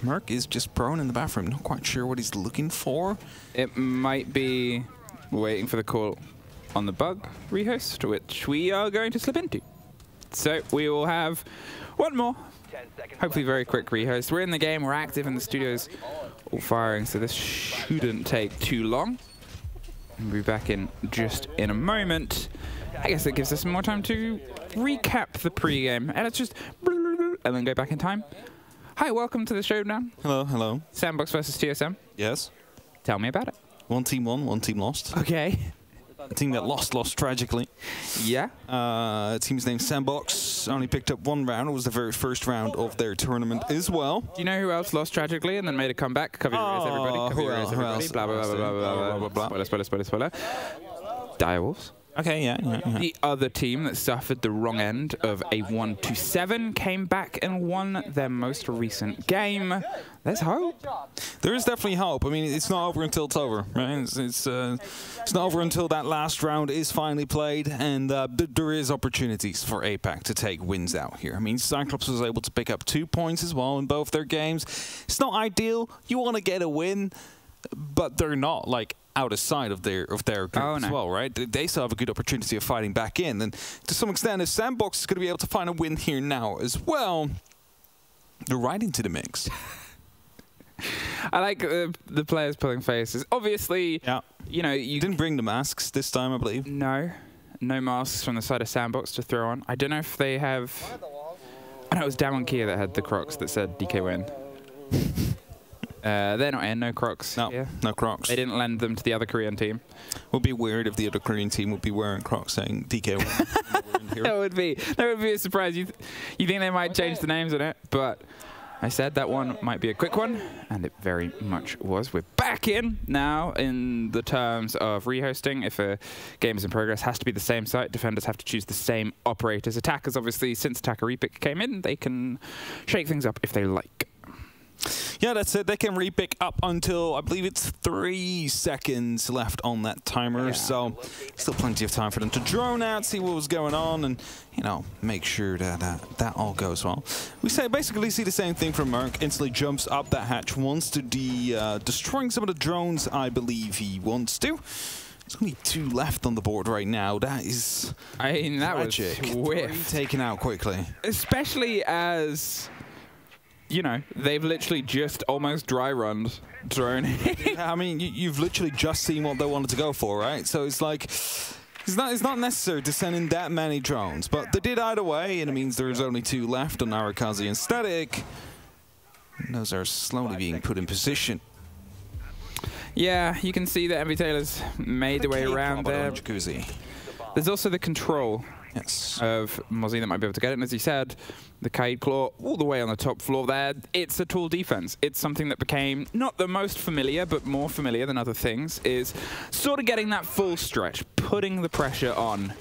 Merc is just prone in the bathroom. Not quite sure what he's looking for. It might be waiting for the call on the bug rehost, which we are going to slip into. So we will have one more, hopefully very quick rehost. We're in the game, we're active, and the studio's all firing, so this shouldn't take too long. We'll be back in just in a moment. I guess that gives us some more time to recap the pre-game, and let's just and then go back in time. Hi, welcome to the showdown. Hello, hello. SANDBOX versus TSM. Yes. Tell me about it. One team won, one team lost. Okay. A team that lost tragically. Yeah. Team's named SANDBOX only picked up one round. It was the very first round of their tournament as well. Do you know who else lost tragically and then made a comeback? Cover your ears, everybody. Cover your ears, everybody. Blah, blah, blah, blah, blah, blah, blah, blah. Spoiler. Direwolves. Okay, yeah. The other team that suffered the wrong end of a 1-7 came back and won their most recent game. There's hope. There is definitely hope. I mean, it's not over until it's over, right? It's not over until that last round is finally played, and there is opportunities for APAC to take wins out here. I mean, Cyclops was able to pick up 2 points as well in both their games. It's not ideal. You want to get a win, but they're not like out of sight of their group as well, right? They still have a good opportunity of fighting back in, and to some extent, if SANDBOX is going to be able to find a win here now as well, they're right into the mix. I like the players pulling faces. Obviously, yeah. You know, you didn't bring the masks this time, I believe. No masks from the side of SANDBOX to throw on. I don't know if they have. I know it was Damon Kia that had the Crocs that said DK win. They're not in, no Crocs. No, here. No Crocs. They didn't lend them to the other Korean team. Would be weird if the other Korean team would be wearing Crocs saying DK win. That would be a surprise. You think they might change the names on it, but I said that one might be a quick one, and it very much was. We're back in now in the terms of rehosting. If a game is in progress, has to be the same site. Defenders have to choose the same operators. Attackers, obviously, since attacker repick came in, they can shake things up if they like. Yeah, that's it. They can repick up until, I believe it's 3 seconds left on that timer. Yeah. So still plenty of time for them to drone out, see what was going on, and, you know, make sure that that all goes well. We basically see the same thing from Merc. Instantly jumps up that hatch, wants to destroying some of the drones, I believe he wants to. There's only 2 left on the board right now. That is tragic. Was swift. 3 taken out quickly. Especially as, you know, they've literally just almost dry-runned drone. I mean, you've literally just seen what they wanted to go for, right? So it's like, it's not necessary to send in that many drones, but they did either way, and it means there's only 2 left on Arakazi and Static. And those are slowly being put in position. Yeah, you can see that MV Taylor's made the way around there. Jacuzzi. There's also the control. Yes. Of Mozzie that might be able to get it. And as you said, the Kaid Claw all the way on the top floor there. It's a tool defense. It's something that became not the most familiar, but more familiar than other things, is sort of getting that full stretch, putting the pressure on.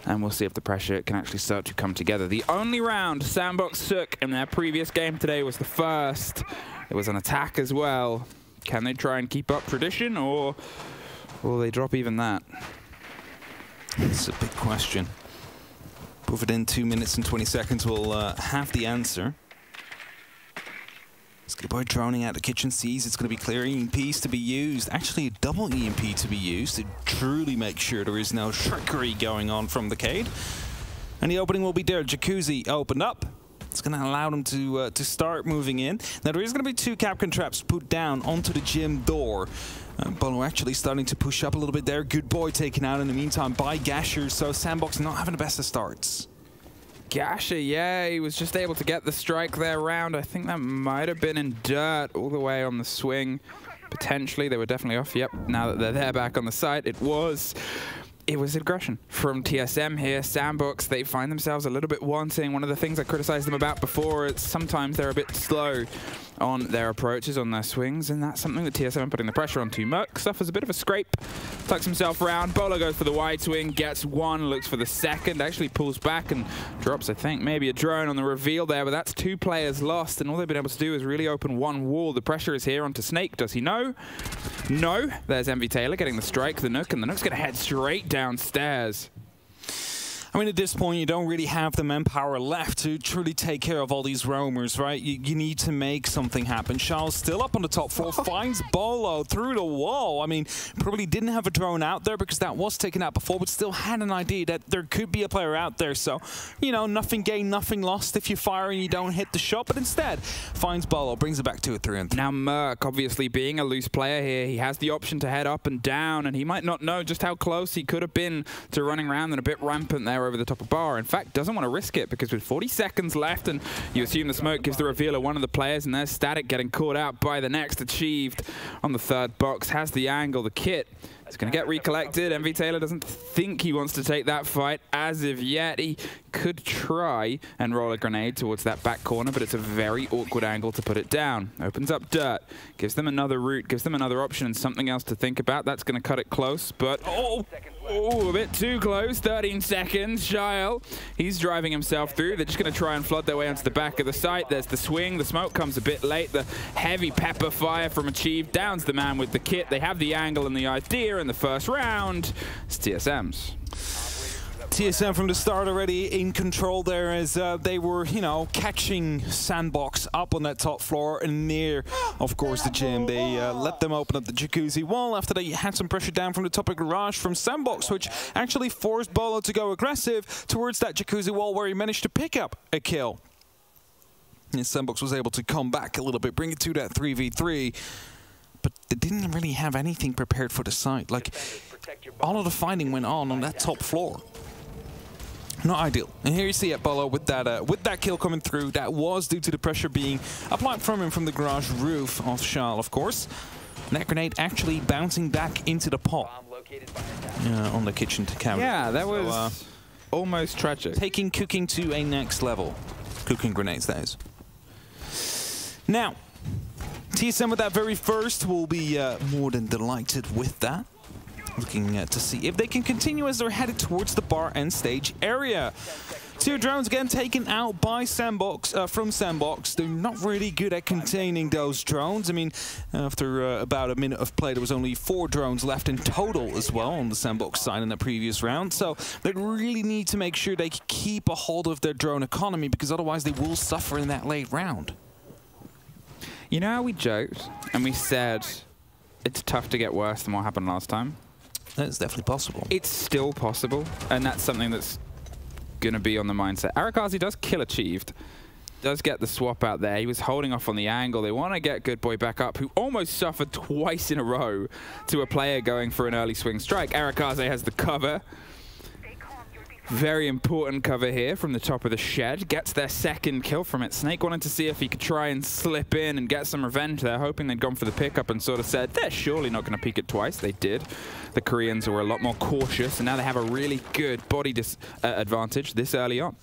And we'll see if the pressure can actually start to come together. The only round SANDBOX took in their previous game today was the first. It was an attack as well. Can they try and keep up tradition, or will they drop even that? That's a big question. Within 2 minutes and 20 seconds, we'll have the answer. Skipboy droning out the kitchen sees it's going to be clear EMPs to be used. Actually, a double EMP to be used to truly make sure there is no trickery going on from the Cade. And the opening will be there. Jacuzzi opened up. It's going to allow them to start moving in. Now, there is going to be 2 Capcan traps put down onto the gym door. Bolo actually starting to push up a little bit there. Good boy taken out in the meantime by Gasher, so SANDBOX not having the best of starts. Gasher, yeah, he was just able to get the strike there round. I think that might have been in dirt all the way on the swing. Potentially, they were definitely off. Yep, now that they're there back on the site, it was aggression from TSM here. SANDBOX, they find themselves a little bit wanting. One of the things I criticized them about before is sometimes they're a bit slow on their approaches, on their swings, and that's something that TSM are putting the pressure on. Merc suffers a bit of a scrape, tucks himself around. Bolo goes for the wide swing, gets one, looks for the second, actually pulls back and drops, I think, maybe a drone on the reveal there, but that's 2 players lost, and all they've been able to do is really open one wall. The pressure is here onto Snake. Does he know? No. There's MV Taylor getting the strike, the Nook, and the Nook's going to head straight downstairs. I mean, at this point, you don't really have the manpower left to truly take care of all these roamers, right? You need to make something happen. Charles still up on the top floor, finds Bolo through the wall. I mean, probably didn't have a drone out there because that was taken out before, but still had an idea that there could be a player out there. So, you know, nothing gained, nothing lost if you fire and you don't hit the shot, but instead finds Bolo, brings it back to a 3-on-3. Now, Merc, obviously being a loose player here, he has the option to head up and down, and he might not know just how close he could have been to running around and a bit rampant there over the top of bar. In fact, doesn't want to risk it because with 40 seconds left and you assume the smoke gives the reveal of one of the players, and there's Static getting caught out by the next achieved on the 3rd box, has the angle, the kit. It's going to get recollected. MV Taylor doesn't think he wants to take that fight as of yet. He could try and roll a grenade towards that back corner, but it's a very awkward angle to put it down. Opens up dirt, gives them another route, gives them another option and something else to think about. That's going to cut it close, but a bit too close. 13 seconds. Shile, he's driving himself through. They're just going to try and flood their way onto the back of the site. There's the swing. The smoke comes a bit late. The heavy pepper fire from Achieve downs the man with the kit. They have the angle and the idea in the first round. It's TSM's. TSM from the start already in control there as they were, you know, catching SANDBOX up on that top floor and near, of course, the gym. They let them open up the jacuzzi wall after they had some pressure down from the top of garage from SANDBOX, which actually forced Bolo to go aggressive towards that jacuzzi wall where he managed to pick up a kill. And SANDBOX was able to come back a little bit, bring it to that 3v3. But they didn't really have anything prepared for the site. Like, all of the fighting went on that top floor. Not ideal. And here you see it, Bolo, with that kill coming through. That was due to the pressure being applied from him from the garage roof of Charles, of course. And that grenade actually bouncing back into the pot on the kitchen to camera. Yeah, that was almost tragic. Taking cooking to a next level. Cooking grenades, that is. Now, TSM with that very first will be more than delighted with that. Looking to see if they can continue as they're headed towards the bar and stage area. 2 drones again taken out by SANDBOX, from SANDBOX. They're not really good at containing those drones. I mean, after about a minute of play, there was only 4 drones left in total as well on the SANDBOX side in the previous round. So they really need to make sure they keep a hold of their drone economy because otherwise they will suffer in that late round. You know how we joked and we said it's tough to get worse than what happened last time? That's definitely possible. It's still possible, and that's something that's going to be on the mindset. Arakazi does kill Achieved, does get the swap out there. He was holding off on the angle. They want to get Good Boy back up, who almost suffered twice in a row to a player going for an early swing strike. Arakazi has the cover. Very important cover here from the top of the shed. Gets their 2nd kill from it. Snake wanted to see if he could try and slip in and get some revenge there, hoping they'd gone for the pickup and sort of said, they're surely not going to peek it twice. They did. The Koreans were a lot more cautious, and now they have a really good body advantage this early on.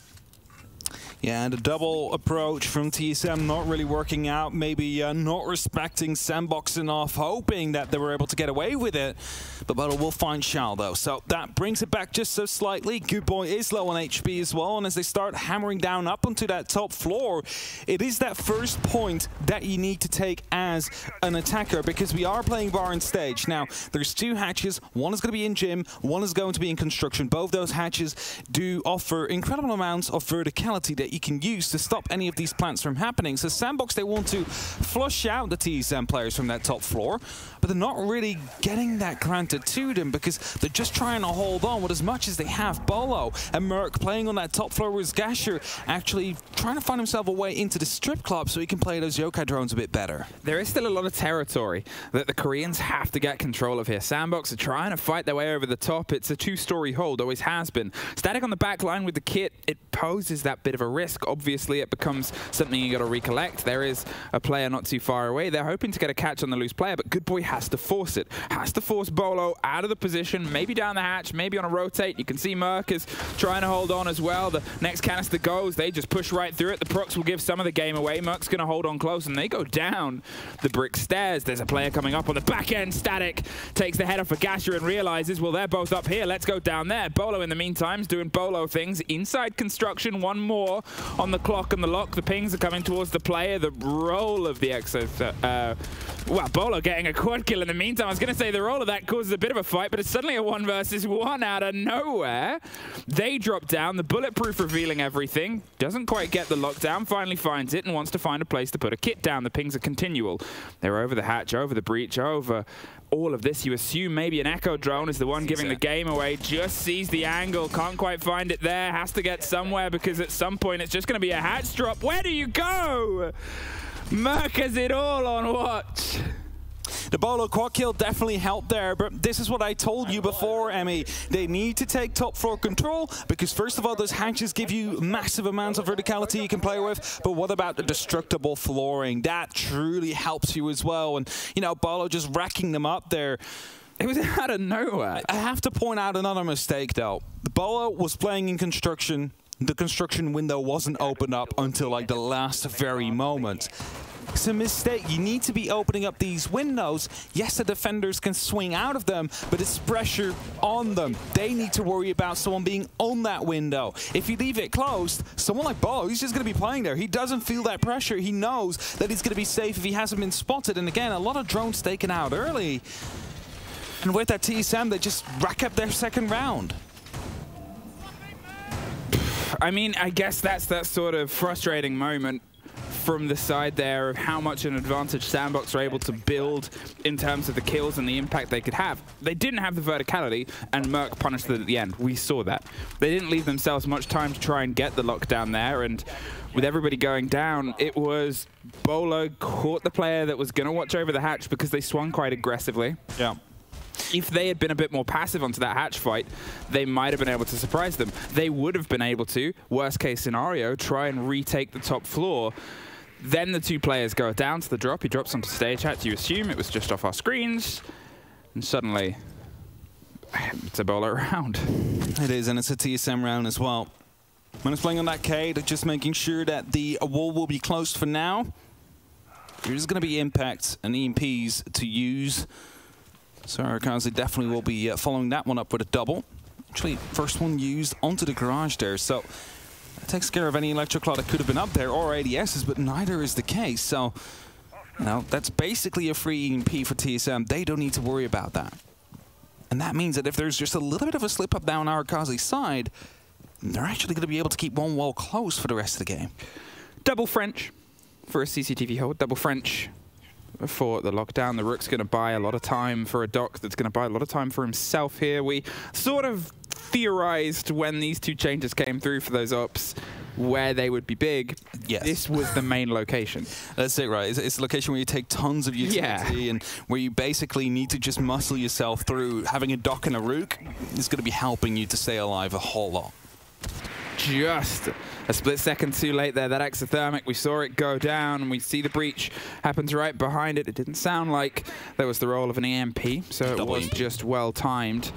Yeah, and a double approach from TSM not really working out. Maybe not respecting SANDBOX enough, hoping that they were able to get away with it. But Bolo will find Shao, though. So that brings it back just so slightly. Good Boy is low on HP as well. And as they start hammering down up onto that top floor, it is that first point that you need to take as an attacker, because we are playing bar and stage. Now, there's 2 hatches. One is going to be in gym. One is going to be in construction. Both those hatches do offer incredible amounts of verticality that you can use to stop any of these plants from happening. So SANDBOX, they want to flush out the TSM players from that top floor, but they're not really getting that granted to them because they're just trying to hold on with as much as they have. Bolo and Merc playing on that top floor with Gasher actually trying to find himself a way into the strip club so he can play those yokai drones a bit better. There is still a lot of territory that the Koreans have to get control of here. SANDBOX are trying to fight their way over the top. It's a 2-story hold, always has been. Static on the back line with the kit, it poses that bit of a risk. Obviously, it becomes something you got to recollect. There is a player not too far away. They're hoping to get a catch on the loose player, but Good Boy has to force it. Has to force Bolo out of the position, maybe down the hatch, maybe on a rotate. You can see Merc is trying to hold on as well. The next canister goes. They just push right through it. The procs will give some of the game away. Merc's going to hold on close, and they go down the brick stairs. There's a player coming up on the back end. Static takes the header for Gasher and realizes, well, they're both up here. Let's go down there. Bolo, in the meantime, is doing Bolo things. Inside construction, one more on the clock and the lock. The pings are coming towards the player. The roll of the Exo... well, Bolo getting a quad kill in the meantime. I was going to say the roll of that causes a bit of a fight, but it's suddenly a 1 versus 1 out of nowhere. They drop down. The Bulletproof revealing everything. Doesn't quite get the lockdown. Finally finds it and wants to find a place to put a kit down. The pings are continual. They're over the hatch, over the breach, over all of this. You assume maybe an Echo drone is the one giving the game away. Just sees the angle. Can't quite find it there. Has to get somewhere because at some point it's just going to be a hatch drop. Where do you go? Merc has it all on watch. The Bolo quad kill definitely helped there, but this is what I told you before, Emmy. They need to take top floor control because, first of all, those hatches give you massive amounts of verticality you can play with, but what about the destructible flooring? That truly helps you as well, and, you know, Bolo just racking them up there. It was out of nowhere. I have to point out another mistake, though. The Bolo was playing in construction. The construction window wasn't opened up until, like, the last very moment. It's a mistake. You need to be opening up these windows. Yes, the defenders can swing out of them, but it's pressure on them. They need to worry about someone being on that window. If you leave it closed, someone like Bolo, he's just going to be playing there. He doesn't feel that pressure. He knows that he's going to be safe if he hasn't been spotted. And again, a lot of drones taken out early. And with that TSM, they just rack up their second round. I mean, I guess that's that sort of frustrating moment from the side there of how much an advantage SANDBOX are able to build in terms of the kills and the impact they could have. They didn't have the verticality, and Merc punished it at the end. We saw that. They didn't leave themselves much time to try and get the lockdown there, and with everybody going down, it was Bolo caught the player that was going to watch over the hatch because they swung quite aggressively. Yeah. If they had been a bit more passive onto that hatch fight, they might have been able to surprise them. They would have been able to, worst case scenario, try and retake the top floor. Then the two players go down to the drop. He drops onto stage hatch. You assume it was just off our screens. And suddenly, it's a Bolo round. It is, and it's a TSM round as well. When it's playing on that K, they're just making sure that the wall will be closed for now. There's going to be impacts and EMPs to use. So Arakaze definitely will be following that one up with a double. Actually, first one used onto the garage there. So that takes care of any Electroclaw that could have been up there or ADSs, but neither is the case. So, you know, that's basically a free EMP for TSM. They don't need to worry about that. And that means that if there's just a little bit of a slip up down Arakaze's side, they're actually going to be able to keep one wall closed for the rest of the game. Double French for a CCTV hold. Double French for the lockdown. The Rook's going to buy a lot of time for a Doc that's going to buy a lot of time for himself here. We sort of theorized when these two changes came through for those ops where they would be big. Yes. This was the main location. That's it, right? It's a location where you take tons of utility and where you basically need to just muscle yourself through. Having a Doc and a Rook is going to be helping you to stay alive a whole lot. Just a split second too late there. That exothermic, we saw it go down, and we see the breach happens right behind it. It didn't sound like there was the roll of an EMP, so it was just well timed.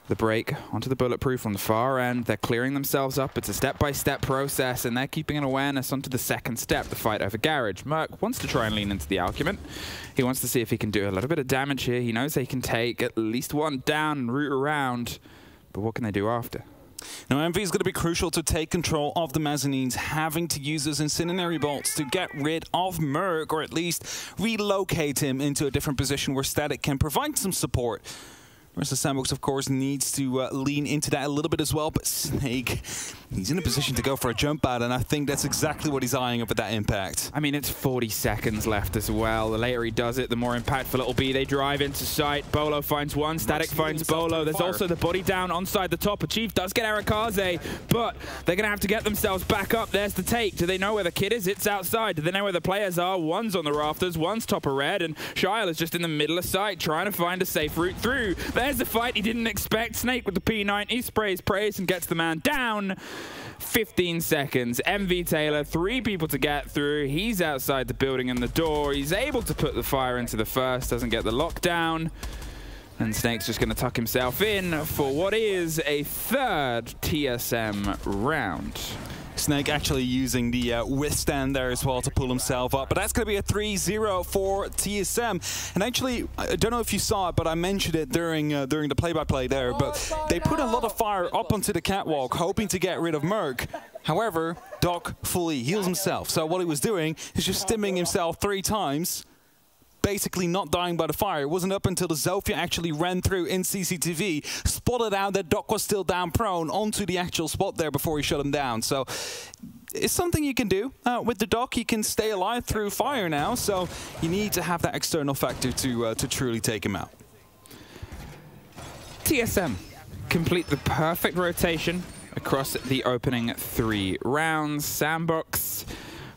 The break onto the Bulletproof on the far end. They're clearing themselves up. It's a step-by-step process, and they're keeping an awareness onto the second step, the fight over Garage. Merc wants to try and lean into the argument. He wants to see if he can do a little bit of damage here. He knows he can take at least one down and root around, but what can they do after? Now, MV is going to be crucial to take control of the mezzanines, having to use those incendiary bolts to get rid of Merc, or at least relocate him into a different position where Static can provide some support. Whereas the SANDBOX, of course, needs to lean into that a little bit as well. But Snake, he's in a position to go for a jump out, and I think that's exactly what he's eyeing up at that impact. I mean, it's 40 seconds left as well. The later he does it, the more impactful it'll be. They drive into sight. Bolo finds one. Static finds Bolo. There's also the body down onside the top. Achieve does get Arakaze, but they're going to have to get themselves back up. There's the take. Do they know where the kid is? It's outside. Do they know where the players are? One's on the rafters. One's top of red, and Shyle is just in the middle of sight trying to find a safe route through. There's the fight he didn't expect. Snake with the P90 sprays, prays, and gets the man down. 15 seconds. MV Taylor, 3 people to get through. He's outside the building and the door. He's able to put the fire into the first, doesn't get the lockdown. And Snake's just going to tuck himself in for what is a 3rd TSM round. Snake actually using the withstand there as well to pull himself up. But that's going to be a 3-0 for TSM. And actually, I don't know if you saw it, but I mentioned it during the play-by-play there. But they put a lot of fire up onto the catwalk, hoping to get rid of Merc. However, Doc fully heals himself. So what he was doing is just stimming himself 3 times, basically not dying by the fire. It wasn't up until the Zofia actually ran through in CCTV, spotted out that Doc was still down prone onto the actual spot there before he shut him down. So it's something you can do. With the Doc, you can stay alive through fire now, so you need to have that external factor to truly take him out. TSM complete the perfect rotation across the opening 3 rounds. SANDBOX,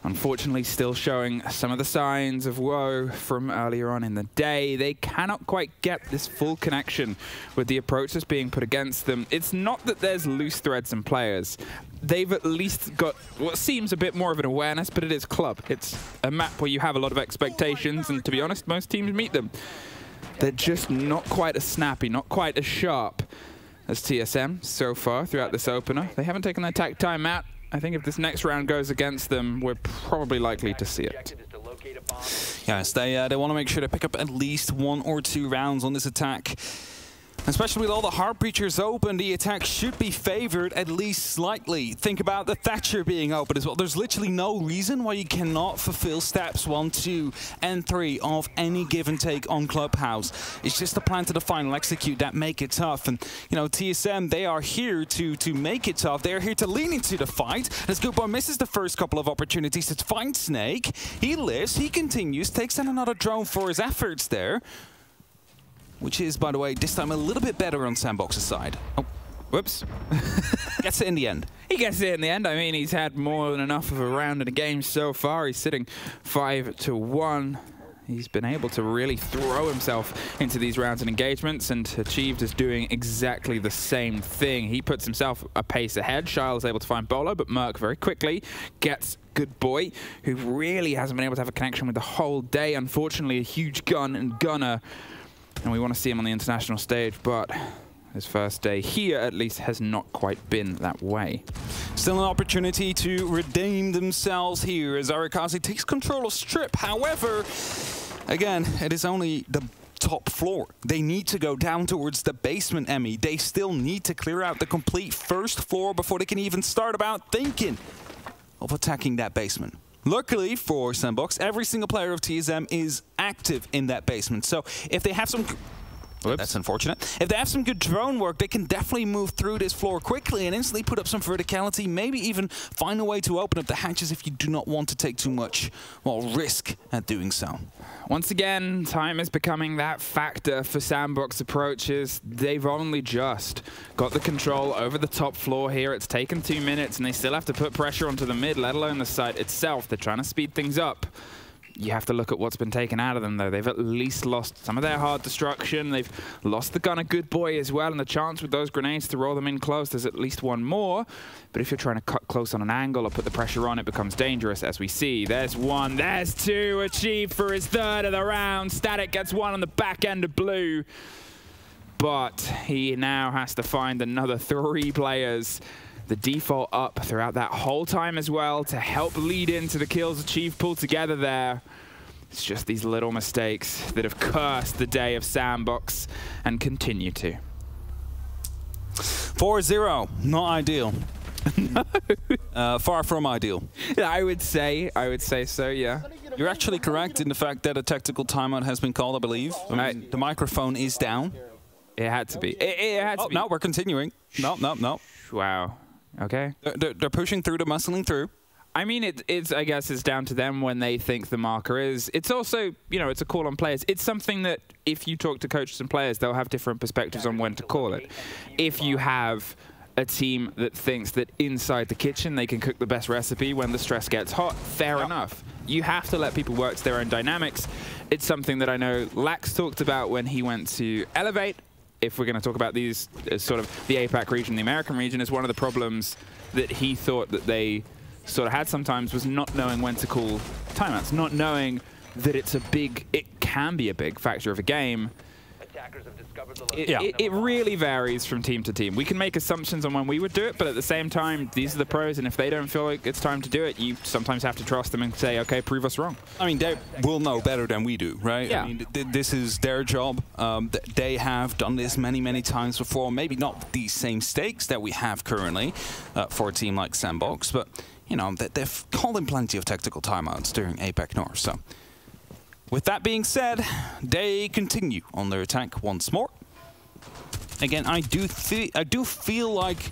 unfortunately, still showing some of the signs of woe from earlier on in the day. They cannot quite get this full connection with the approach that's being put against them. It's not that there's loose threads in players. They've at least got what seems a bit more of an awareness, but it is club. It's a map where you have a lot of expectations, and to be honest, most teams meet them. They're just not quite as snappy, not quite as sharp as TSM so far throughout this opener. They haven't taken their tack time out. I think if this next round goes against them, we're probably likely to see it. Yes, they want to make sure to pick up at least 1 or 2 rounds on this attack. Especially with all the heart breachers open, the attack should be favored at least slightly. Think about the Thatcher being open as well. There's literally no reason why you cannot fulfill steps 1, 2, and 3 of any give and take on Clubhouse. It's just the plan to the final execute that make it tough. And, you know, TSM, they are here to make it tough. They are here to lean into the fight. As Good Boy misses the first couple of opportunities to find Snake. He lives, he continues, takes down another drone for his efforts there. Which is, by the way, this time a little bit better on SANDBOX's side. Oh, whoops. Gets it in the end. He gets it in the end. I mean, he's had more than enough of a round in the game so far. He's sitting 5-1. He's been able to really throw himself into these rounds and engagements, and Achieved is doing exactly the same thing. He puts himself a pace ahead. Shyle is able to find Bolo, but Merc very quickly gets Good Boy, who really hasn't been able to have a connection with the whole day. Unfortunately, a huge gun and gunner. And we want to see him on the international stage, but his first day here, at least, has not quite been that way. Still an opportunity to redeem themselves here as Arakazi takes control of Strip. However, again, it is only the top floor. They need to go down towards the basement, Emmy. They still need to clear out the complete first floor before they can even start about thinking of attacking that basement. Luckily for SANDBOX, every single player of TSM is active in that basement. So if they have some... Whoops. That's unfortunate. If they have some good drone work, they can definitely move through this floor quickly and instantly put up some verticality, maybe even find a way to open up the hatches if you do not want to take too much, well, risk at doing so. Once again, time is becoming that factor for SANDBOX approaches. They've only just got the control over the top floor here. It's taken 2 minutes, and they still have to put pressure onto the mid, let alone the site itself. They're trying to speed things up. You have to look at what's been taken out of them, though. They've at least lost some of their hard destruction. They've lost the gunner Good Boy as well, and the chance with those grenades to roll them in close, there's at least one more. But if you're trying to cut close on an angle or put the pressure on, it becomes dangerous, as we see. There's 1, there's 2, Achieved for his 3rd of the round. Static gets 1 on the back end of blue. But he now has to find another 3 players. The default up throughout that whole time as well to help lead into the kills Achieved pulled together there. It's just these little mistakes that have cursed the day of SANDBOX and continue to. 4-0, not ideal. Far from ideal. Yeah, I would say so, yeah. You're actually correct in the fact that a tactical timeout has been called, I believe. The microphone is down. It had to be. It had to be. No, we're continuing. No. Wow. Okay. They're pushing through, they're muscling through. I mean, I guess it's down to them when they think the marker is. It's also, you know, it's a call on players. It's something that if you talk to coaches and players, they'll have different perspectives on when to call it. If you have a team that thinks that inside the kitchen they can cook the best recipe when the stress gets hot, fair enough. You have to let people work to their own dynamics. It's something that I know Lax talked about when he went to Elevate. If we're going to talk about these as sort of the APAC region, the American region, is one of the problems that he thought that they sort of had sometimes was not knowing when to call timeouts, not knowing that it can be a big factor of a game. It really varies from team to team. We can make assumptions on when we would do it, but at the same time, these are the pros, and if they don't feel like it's time to do it, you sometimes have to trust them and say, okay, prove us wrong. I mean, they will know better than we do, right? Yeah. I mean, this is their job. They have done this many, many times before. Maybe not the same stakes that we have currently for a team like SANDBOX, but, you know, they've called in plenty of tactical timeouts during APAC North, so. With that being said, they continue on their attack once more. Again, I do feel like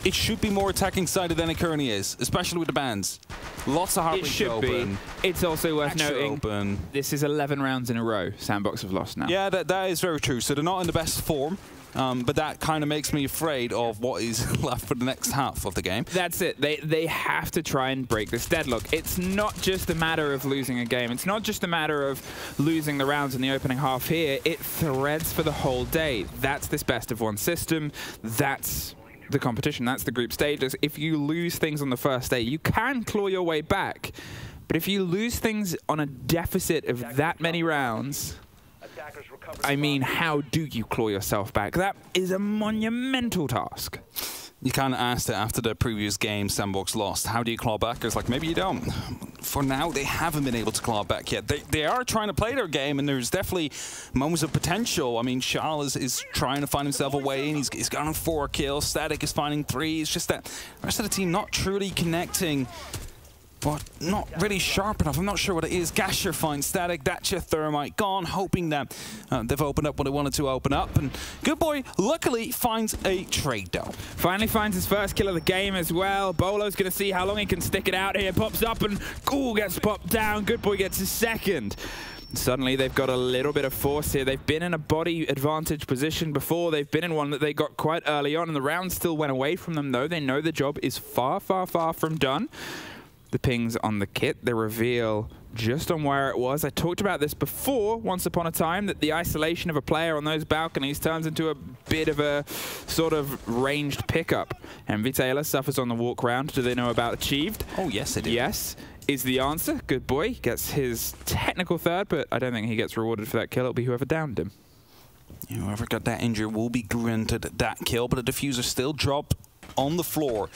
it should be more attacking sided than it currently is, especially with the bans. Lots of heart It should be. It's also worth noting this is 11 rounds in a row SANDBOX have lost now. Yeah, that is very true. So they're not in the best form. But that kind of makes me afraid of what is left for the next half of the game. That's it. They have to try and break this deadlock. It's not just a matter of losing a game. It's not just a matter of losing the rounds in the opening half here. It threads for the whole day. That's this best-of-one system. That's the competition. That's the group stages. If you lose things on the first day, you can claw your way back. But if you lose things on a deficit of that many rounds, I mean, how do you claw yourself back? That is a monumental task. You kind of asked it after the previous game SANDBOX lost. How do you claw back? It's like, maybe you don't. For now, they haven't been able to claw back yet. They are trying to play their game, and there's definitely moments of potential. I mean, Charles is trying to find himself a way, and he's gotten 4 kills. Static is finding 3. It's just that the rest of the team not truly connecting. But not really sharp enough. I'm not sure what it is. Gasher finds Static. That's your Thermite gone, hoping that they've opened up what they wanted to open up. And Good Boy, luckily, finds a trade, though. Finally finds his first kill of the game as well. Bolo's going to see how long he can stick it out here. Pops up and gets popped down. Good Boy gets his second. Suddenly, they've got a little bit of force here. They've been in a body advantage position before. They've been in one that they got quite early on, and the round still went away from them, though. They know the job is far, far, far from done. The pings on the kit, the reveal just on where it was. I talked about this before, once upon a time, that the isolation of a player on those balconies turns into a bit of a sort of ranged pickup. Envy Taylor suffers on the walk round. Do they know about Achieved? Oh, yes, they do. Yes is the answer. Good Boy gets his technical third, but I don't think he gets rewarded for that kill. It'll be whoever downed him. Whoever got that injury will be granted that kill, but the diffuser still dropped on the floor.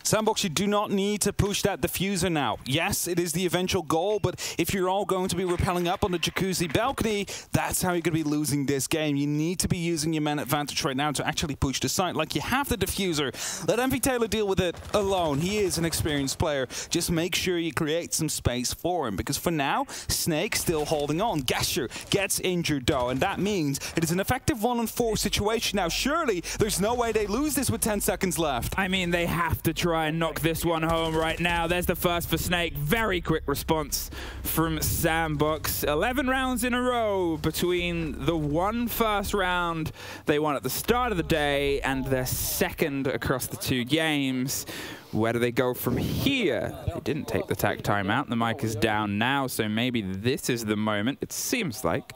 SANDBOX, you do not need to push that diffuser now. Yes, it is the eventual goal, but if you're all going to be rappelling up on the jacuzzi balcony, that's how you're going to be losing this game. You need to be using your man advantage right now to actually push the site. Like, you have the diffuser. Let Envy Taylor deal with it alone. He is an experienced player. Just make sure you create some space for him, because for now, Snake still holding on. Gasher gets injured, though, and that means it is an effective 1-on-4 situation. Now, surely, there's no way they lose this with 10 seconds left. I mean, they have to try and knock this one home right now. There's the first for Snake. Very quick response from SANDBOX. 11 rounds in a row between the first round they won at the start of the day and their second across the 2 games. Where do they go from here? They didn't take the tac timeout. The mic is down now, so maybe this is the moment. It seems like.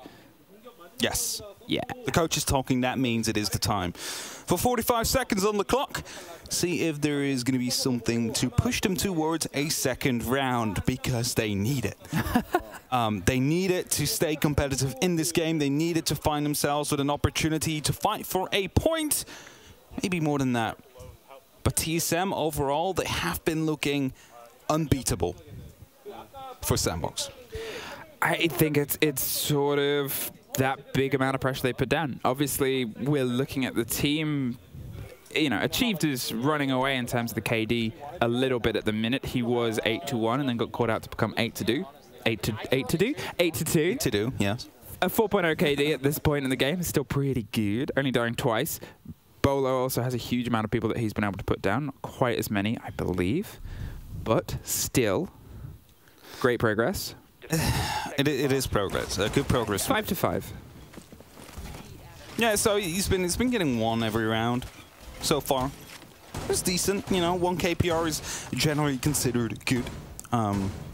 Yes. Yeah. The coach is talking. That means it is the time. For 45 seconds on the clock, see if there is going to be something to push them towards a second round, because they need it. They need it to stay competitive in this game. They need it to find themselves with an opportunity to fight for a point. Maybe more than that. But TSM overall, they have been looking unbeatable for SANDBOX. I think it's sort of that big amount of pressure they put down. Obviously, we're looking at the team. You know, Achieved is running away in terms of the KD a little bit at the minute. He was 8-1 and then got caught out to become 8-2. 8-2, yes. A 4.0 KD at this point in the game is still pretty good, only dying twice. Bolo also has a huge amount of people that he's been able to put down. Not quite as many, I believe, but still great progress. It is progress, good progress. 5-5. Yeah, so he's been getting 1 every round so far. It's decent, you know. 1 KPR is generally considered good.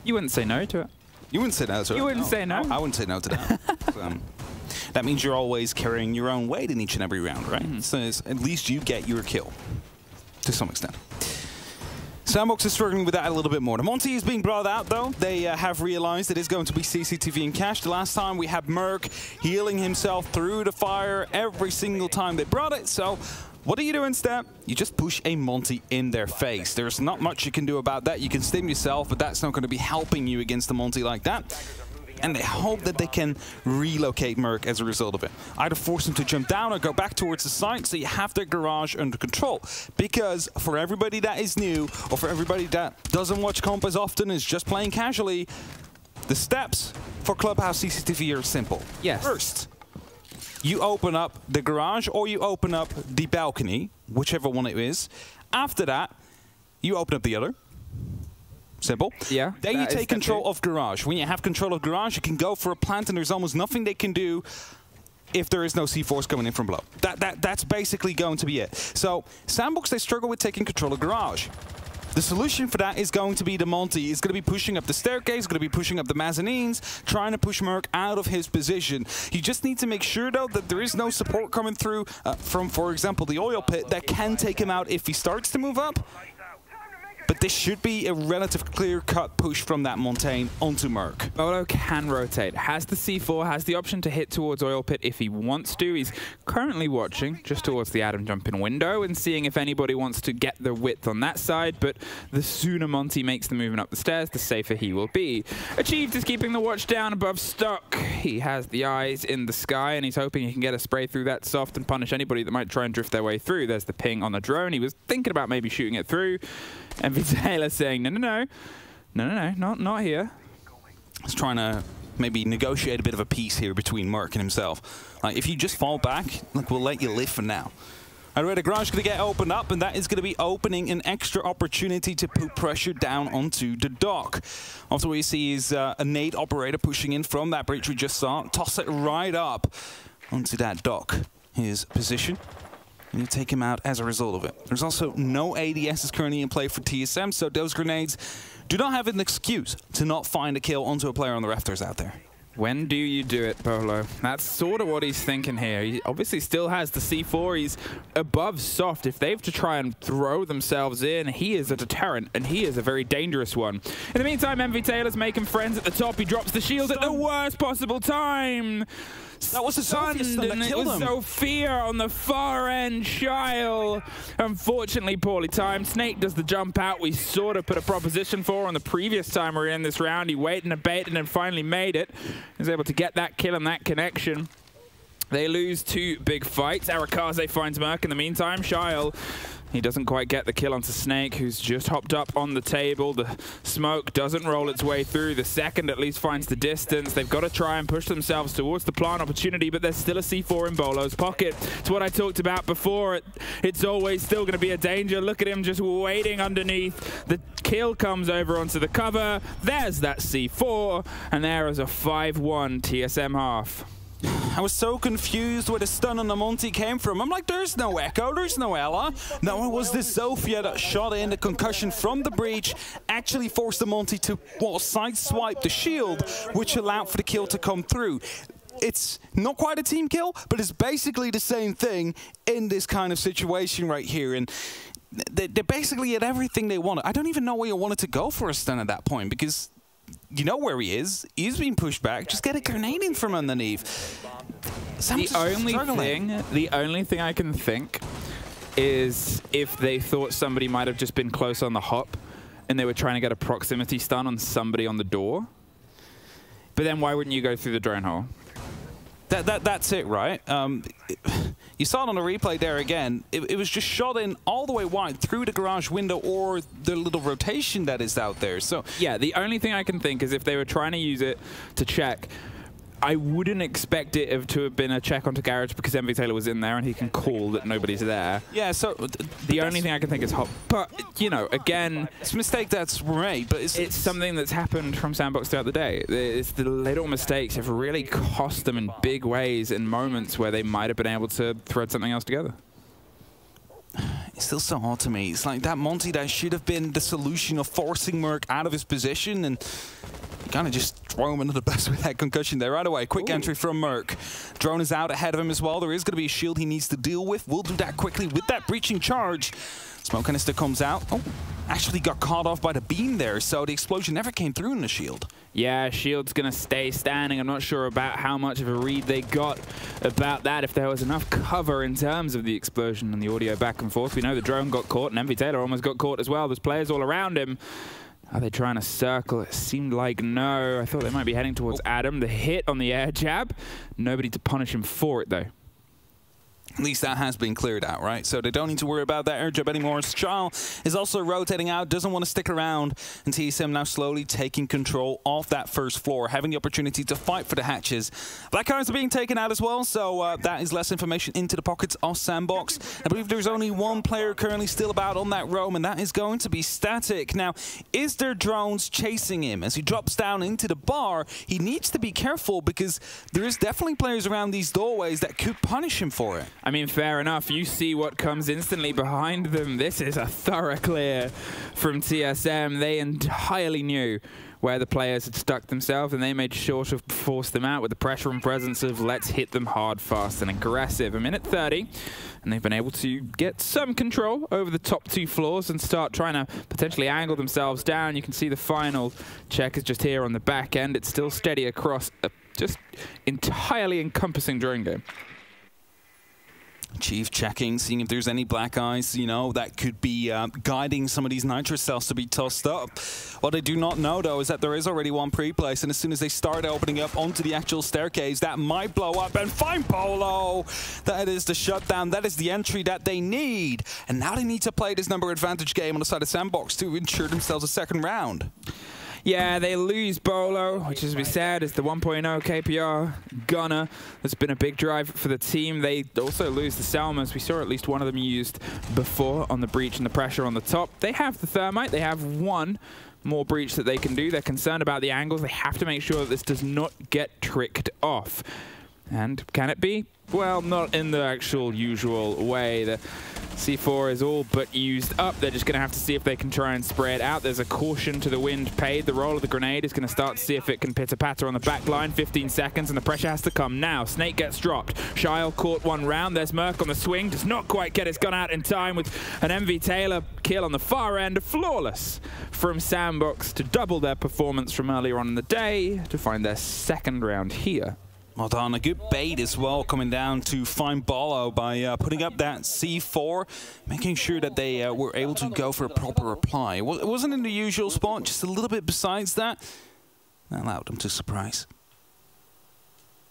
You wouldn't say no to it. You wouldn't say no to it. You wouldn't say no. I wouldn't say no to that. That means you're always carrying your own weight in each and every round, right? So at least you get your kill to some extent. SANDBOX is struggling with that a little bit more. The Monty is being brought out, though. They have realized it is going to be CCTV and cash. The last time we had Merc healing himself through the fire every single time they brought it. So what do you do instead? You just push a Monty in their face. There's not much you can do about that. You can stim yourself, but that's not going to be helping you against the Monty like that. And they hope that they can relocate Merc as a result of it. Either force him to jump down or go back towards the site so you have their garage under control. Because for everybody that is new, or for everybody that doesn't watch comp as often, is just playing casually, the steps for Clubhouse CCTV are simple. Yes. First, you open up the garage or you open up the balcony, whichever one it is. After that, you open up the other. Simple. Yeah. Then you take control of garage. When you have control of garage, you can go for a plant, and there's almost nothing they can do if there is no C4s coming in from below. That's basically going to be it. So SANDBOX, they struggle with taking control of garage. The solution for that is going to be the Monty. He's going to be pushing up the staircase, going to be pushing up the mezzanines, trying to push Merc out of his position. You just need to make sure, though, that there is no support coming through from, for example, the oil pit that can take him out if he starts to move up. But this should be a relative clear-cut push from that Montaigne onto Merc. Bolo can rotate, has the C4, has the option to hit towards oil pit if he wants to. He's currently watching just towards the Adam jump-in window and seeing if anybody wants to get the width on that side, but the sooner Monty makes the movement up the stairs, the safer he will be. Achieved is keeping the watch down above stock. He has the eyes in the sky, and he's hoping he can get a spray through that soft and punish anybody that might try and drift their way through. There's the ping on the drone. He was thinking about maybe shooting it through. Taylor saying, no, not here. He's trying to maybe negotiate a bit of a peace here between Merc and himself. Like, if you just fall back, like, we'll let you live for now. Alright, the garage is going to get opened up, and that is going to be opening an extra opportunity to put pressure down onto the dock. Also, what you see is a nade operator pushing in from that bridge we just saw. Toss it right up onto that dock. His position. And you take him out as a result of it. There's also no ADSs currently in play for TSM, so those grenades do not have an excuse to not find a kill onto a player on the rafters out there. When do you do it, Bolo? That's sort of what he's thinking here. He obviously still has the C4. He's above soft. If they have to try and throw themselves in, he is a deterrent, and he is a very dangerous one. In the meantime, MV Taylor's making friends at the top. He drops the shield at the worst possible time. That was the Sophia stun that killed him. It was Sophia on the far end. Shyle, unfortunately, poorly timed. Snake does the jump out. We sort of put a proposition for on the previous time we were in this round. He waited and baited and finally made it. He was able to get that kill and that connection. They lose two big fights. Arakaze finds Merc in the meantime. Shyle, he doesn't quite get the kill onto Snake, who's just hopped up on the table. The smoke doesn't roll its way through. The second at least finds the distance. They've got to try and push themselves towards the plant opportunity, but there's still a C4 in Bolo's pocket. It's what I talked about before. It's always still going to be a danger. Look at him just waiting underneath. The kill comes over onto the cover. There's that C4, and there is a 5-1 TSM half. I was so confused where the stun on the Monty came from. I'm like, there's no Echo, there's no Ella. No, it was this Sophia that shot in. The concussion from the breach actually forced the Monty to, well, sideswipe the shield, which allowed for the kill to come through. It's not quite a team kill, but it's basically the same thing in this kind of situation right here. And they basically had everything they wanted. I don't even know where you wanted to go for a stun at that point, because you know where he is. He's being pushed back. Just get a grenade in from underneath. The only thing I can think is if they thought somebody might have just been close on the hop and they were trying to get a proximity stun on somebody on the door. But then why wouldn't you go through the drone hole? That's it, right? You saw it on the replay there again. It was just shot in all the way wide through the garage window or the little rotation that is out there. So yeah, the only thing I can think is if they were trying to use it to check, I wouldn't expect it to have been a check onto garage because MV Taylor was in there and he can call that nobody's there. Yeah, so the only thing I can think is hop. But, you know, again, it's a mistake that's made, but it's something that's happened from SANDBOX throughout the day. It's the little mistakes have really cost them in big ways in moments where they might have been able to thread something else together. It's still so hard to me. It's like that Monty that should have been the solution of forcing Merc out of his position, and Kind of just throw him under the bus with that concussion there right away. Quick entry from Merc. Drone is out ahead of him as well. There is going to be a shield he needs to deal with. We'll do that quickly with that breaching charge. Smoke canister comes out. Oh, actually got caught off by the beam there, so the explosion never came through in the shield. Yeah, shield's going to stay standing. I'm not sure about how much of a read they got about that, if there was enough cover in terms of the explosion and the audio back and forth. We know the drone got caught, and MV Taylor almost got caught as well. There's players all around him. Are they trying to circle? It seemed like no. I thought they might be heading towards Adam. The hit on the air jab. Nobody to punish him for it, though. At least that has been cleared out, right? So they don't need to worry about that air jab anymore. Schal is also rotating out, doesn't want to stick around, and TSM now slowly taking control of that first floor, having the opportunity to fight for the hatches. Black Irons are being taken out as well, so that is less information into the pockets of SANDBOX. I believe there's only one player currently still about on that roam, and that is going to be Static. Now, is there drones chasing him? As he drops down into the bar, he needs to be careful because there is definitely players around these doorways that could punish him for it. I mean, fair enough. You see what comes instantly behind them. This is a thorough clear from TSM. They entirely knew where the players had stuck themselves, and they made sure to force them out with the pressure and presence of let's hit them hard, fast, and aggressive. A minute 30, and they've been able to get some control over the top two floors and start trying to potentially angle themselves down. You can see the final check is just here on the back end. It's still steady across a just entirely encompassing drone game. Chief checking, seeing if there's any black eyes, you know, that could be guiding some of these nitrous cells to be tossed up. What they do not know, though, is that there is already one pre-place, and as soon as they start opening up onto the actual staircase, that might blow up, and find Polo! That is the shutdown. That is the entry that they need. And now they need to play this number advantage game on the side of SANDBOX to ensure themselves a second round. Yeah, they lose Bolo, which, as we said, is the 1.0 KPR gunner. That's been a big drive for the team. They also lose the Selmas. We saw at least one of them used before on the breach and the pressure on the top. They have the thermite. They have one more breach that they can do. They're concerned about the angles. They have to make sure that this does not get tricked off. And can it be? Well, not in the actual usual way. The C4 is all but used up. They're just going to have to see if they can try and spray it out. There's a caution to the wind paid. The roll of the grenade is going to start to see if it can pitter-patter on the back line. 15 seconds, and the pressure has to come now. Snake gets dropped. Shile caught one round. There's Merc on the swing. Does not quite get his gun out in time with an MV Taylor kill on the far end. Flawless from SANDBOX to double their performance from earlier on in the day to find their second round here. Well done. A good bait as well, coming down to find Bolo by putting up that C4, making sure that they were able to go for a proper reply. It wasn't in the usual spot, just a little bit besides that. That allowed them to surprise.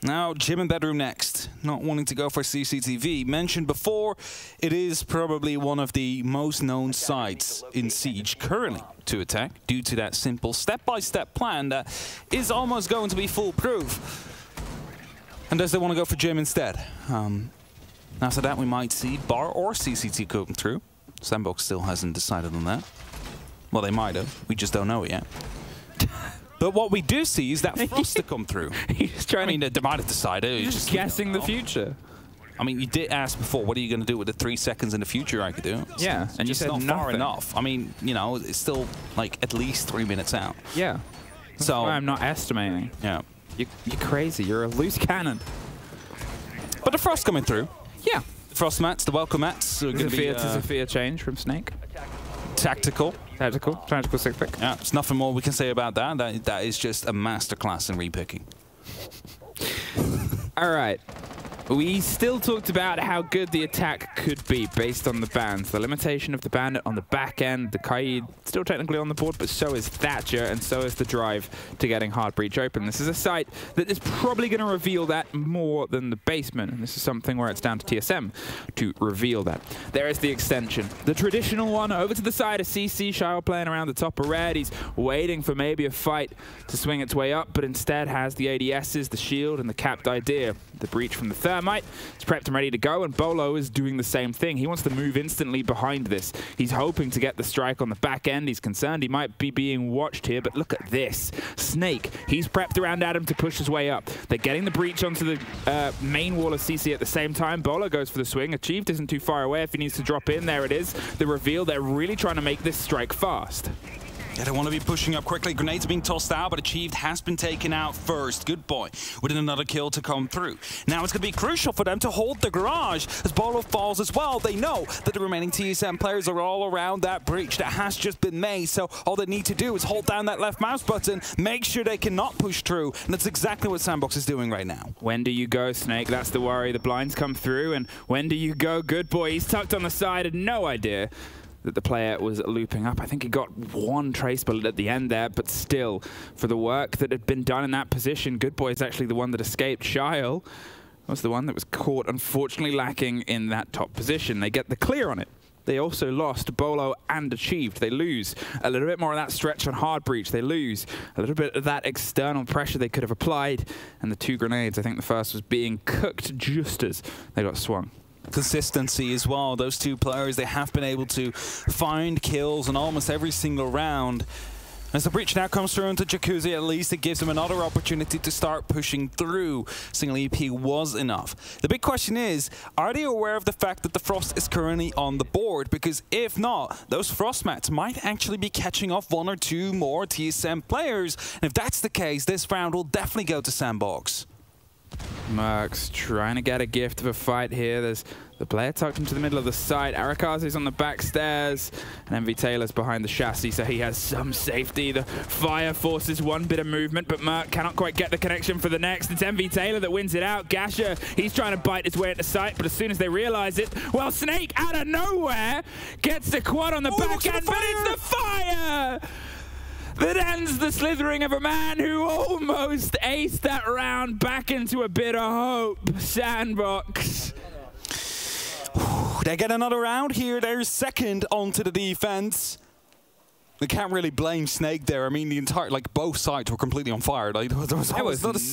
Now, gym and bedroom next. Not wanting to go for CCTV. Mentioned before, it is probably one of the most known sites in Siege currently to attack, due to that simple step-by-step plan that is almost going to be foolproof. And does they want to go for gym instead? After that, we might see bar or CCT come through. SANDBOX still hasn't decided on that. Well, they might have. We just don't know it yet. But what we do see is that Frost to come through. He's trying they might have decided. He's just guessing the future. I mean, you did ask before, what are you going to do with the 3 seconds in the future I could do? Yeah, and you said not nothing. far enough. I mean, you know, it's still like at least 3 minutes out. Yeah. That's why I'm not estimating. Yeah. You're crazy. You're a loose cannon. But the Frost coming through. Yeah. Frost mats, the welcome mats. Are going to be Sophia change from Snake. Tactical. Tactical 6-pick. Yeah, there's nothing more we can say about that. That is just a masterclass in repicking. All right. We still talked about how good the attack could be based on the bans. The limitation of the bandit on the back end, the Kaid still technically on the board, but so is Thatcher, and so is the drive to getting hard breach open. This is a site that is probably going to reveal that more than the basement, and this is something where it's down to TSM to reveal that. There is the extension, the traditional one, over to the side of CC. Shile playing around the top of red. He's waiting for maybe a fight to swing its way up, but instead has the ADSs, the shield, and the capped idea. The breach from the thermite. It's prepped and ready to go, and Bolo is doing the same thing. He wants to move instantly behind this. He's hoping to get the strike on the back end. He's concerned he might be being watched here, but look at this. Snake, he's prepped around Adam to push his way up. They're getting the breach onto the main wall of CC at the same time. Bolo goes for the swing. Achieved isn't too far away if he needs to drop in. There it is. The reveal. They're really trying to make this strike fast. They don't want to be pushing up quickly. Grenades being tossed out, but Achieved has been taken out first. Good boy. Within another kill to come through. Now it's going to be crucial for them to hold the garage. As Bolo falls as well, they know that the remaining TSM players are all around that breach that has just been made. So all they need to do is hold down that left mouse button, make sure they cannot push through. And that's exactly what SANDBOX is doing right now. When do you go, Snake? That's the worry. The blinds come through. And when do you go? Good boy. He's tucked on the side. Had no idea that the player was looping up. I think he got one trace bullet at the end there, but still, for the work that had been done in that position, Good Boy is actually the one that escaped. Shyle was the one that was caught, unfortunately lacking in that top position. They get the clear on it. They also lost Bolo and Achieved. They lose a little bit more of that stretch on hard breach. They lose a little bit of that external pressure they could have applied. And the 2 grenades, I think the first was being cooked just as they got swung. Consistency as well. Those 2 players, they have been able to find kills in almost every single round. As the breach now comes through into Jacuzzi, at least it gives them another opportunity to start pushing through. Single EP was enough. The big question is, are they aware of the fact that the Frost is currently on the board? Because if not, those Frost mats might actually be catching off 1 or 2 more TSM players. And if that's the case, this round will definitely go to SANDBOX. Mercs trying to get a gift of a fight here. There's the player tucked into the middle of the site. Arakaze's on the back stairs, and MV Taylor's behind the chassis, so he has some safety. The fire forces one bit of movement, but Merc cannot quite get the connection for the next. It's MV Taylor that wins it out. Gasher, he's trying to bite his way into sight, but as soon as they realize it, well, Snake out of nowhere gets the quad on the back end, but it's the fire that ends the slithering of a man who almost aced that round back into a bit of hope. SANDBOX. They get another round here. They're second onto the defense. They can't really blame Snake there. I mean, the entire, like, both sides were completely on fire. Like, there was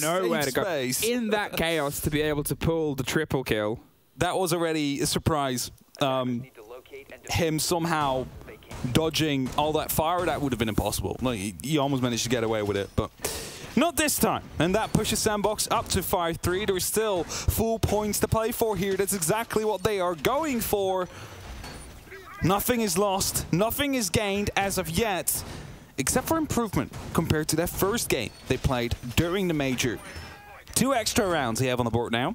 nowhere to go. Space. In that chaos, to be able to pull the triple kill. That was already a surprise. Him somehow dodging all that fire, that would have been impossible. Like, he almost managed to get away with it, but not this time. And that pushes SANDBOX up to 5-3. There's still full points to play for here. That's exactly what they are going for. Nothing is lost. Nothing is gained as of yet, except for improvement compared to that first game they played during the Major. 2 extra rounds they have on the board now.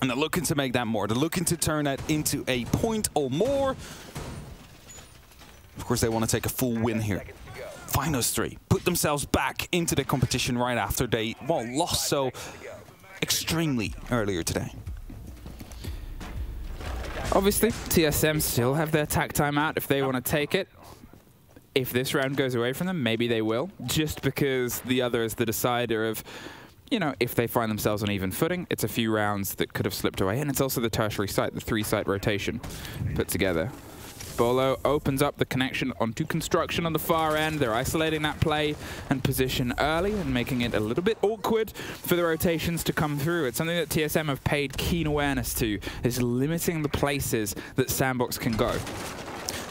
And they're looking to make that more. They're looking to turn that into a point or more. Of course, they want to take a full win here. Find those 3. Put themselves back into the competition right after they, well, lost so extremely earlier today. Obviously, TSM still have their tack time out if they want to take it. If this round goes away from them, maybe they will. Just because the other is the decider of, you know, if they find themselves on even footing, it's a few rounds that could have slipped away. And it's also the tertiary site, the 3-site rotation put together. Bolo opens up the connection onto construction on the far end. They're isolating that play and position early and making it a little bit awkward for the rotations to come through. It's something that TSM have paid keen awareness to, is limiting the places that SANDBOX can go.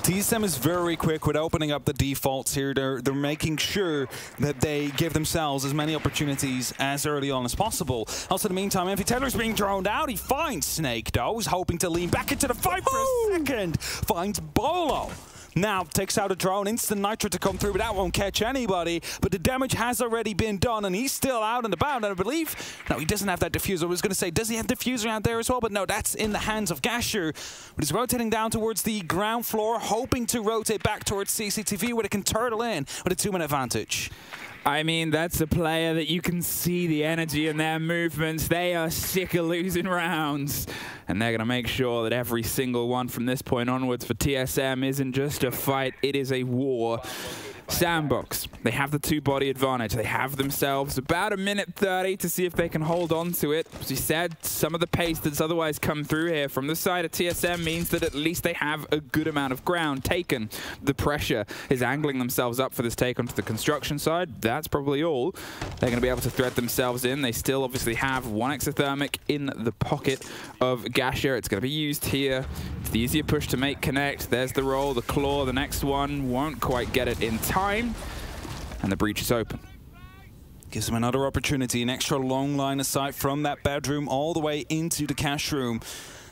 TSM is very quick with opening up the defaults here. They're making sure that they give themselves as many opportunities as early on as possible. Also, in the meantime, MV Taylor's being droned out. He finds Snake, though. He's hoping to lean back into the fight for a second. Finds Bolo. Now takes out a drone, instant nitro to come through, but that won't catch anybody. But the damage has already been done, and he's still out and about. And I believe, no, he doesn't have that diffuser. I was going to say, does he have diffuser out there as well? But no, that's in the hands of Gasher. But he's rotating down towards the ground floor, hoping to rotate back towards CCTV, where it can turtle in with a 2-minute advantage. I mean, that's a player that you can see the energy in their movements. They are sick of losing rounds. And they're going to make sure that every single one from this point onwards for TSM isn't just a fight, it is a war. SANDBOX, they have the 2-body advantage. They have themselves about 1:30 to see if they can hold on to it. As you said, some of the pace that's otherwise come through here from the side of TSM means that at least they have a good amount of ground taken. The pressure is angling themselves up for this take onto the construction side. That's probably all. They're going to be able to thread themselves in. They still obviously have 1 exothermic in the pocket of Gasher. It's going to be used here. It's the easier push to make connect. There's the roll, the claw. The next one won't quite get it in time. And the breach is open. Gives them another opportunity, an extra long line of sight from that bedroom all the way into the cash room.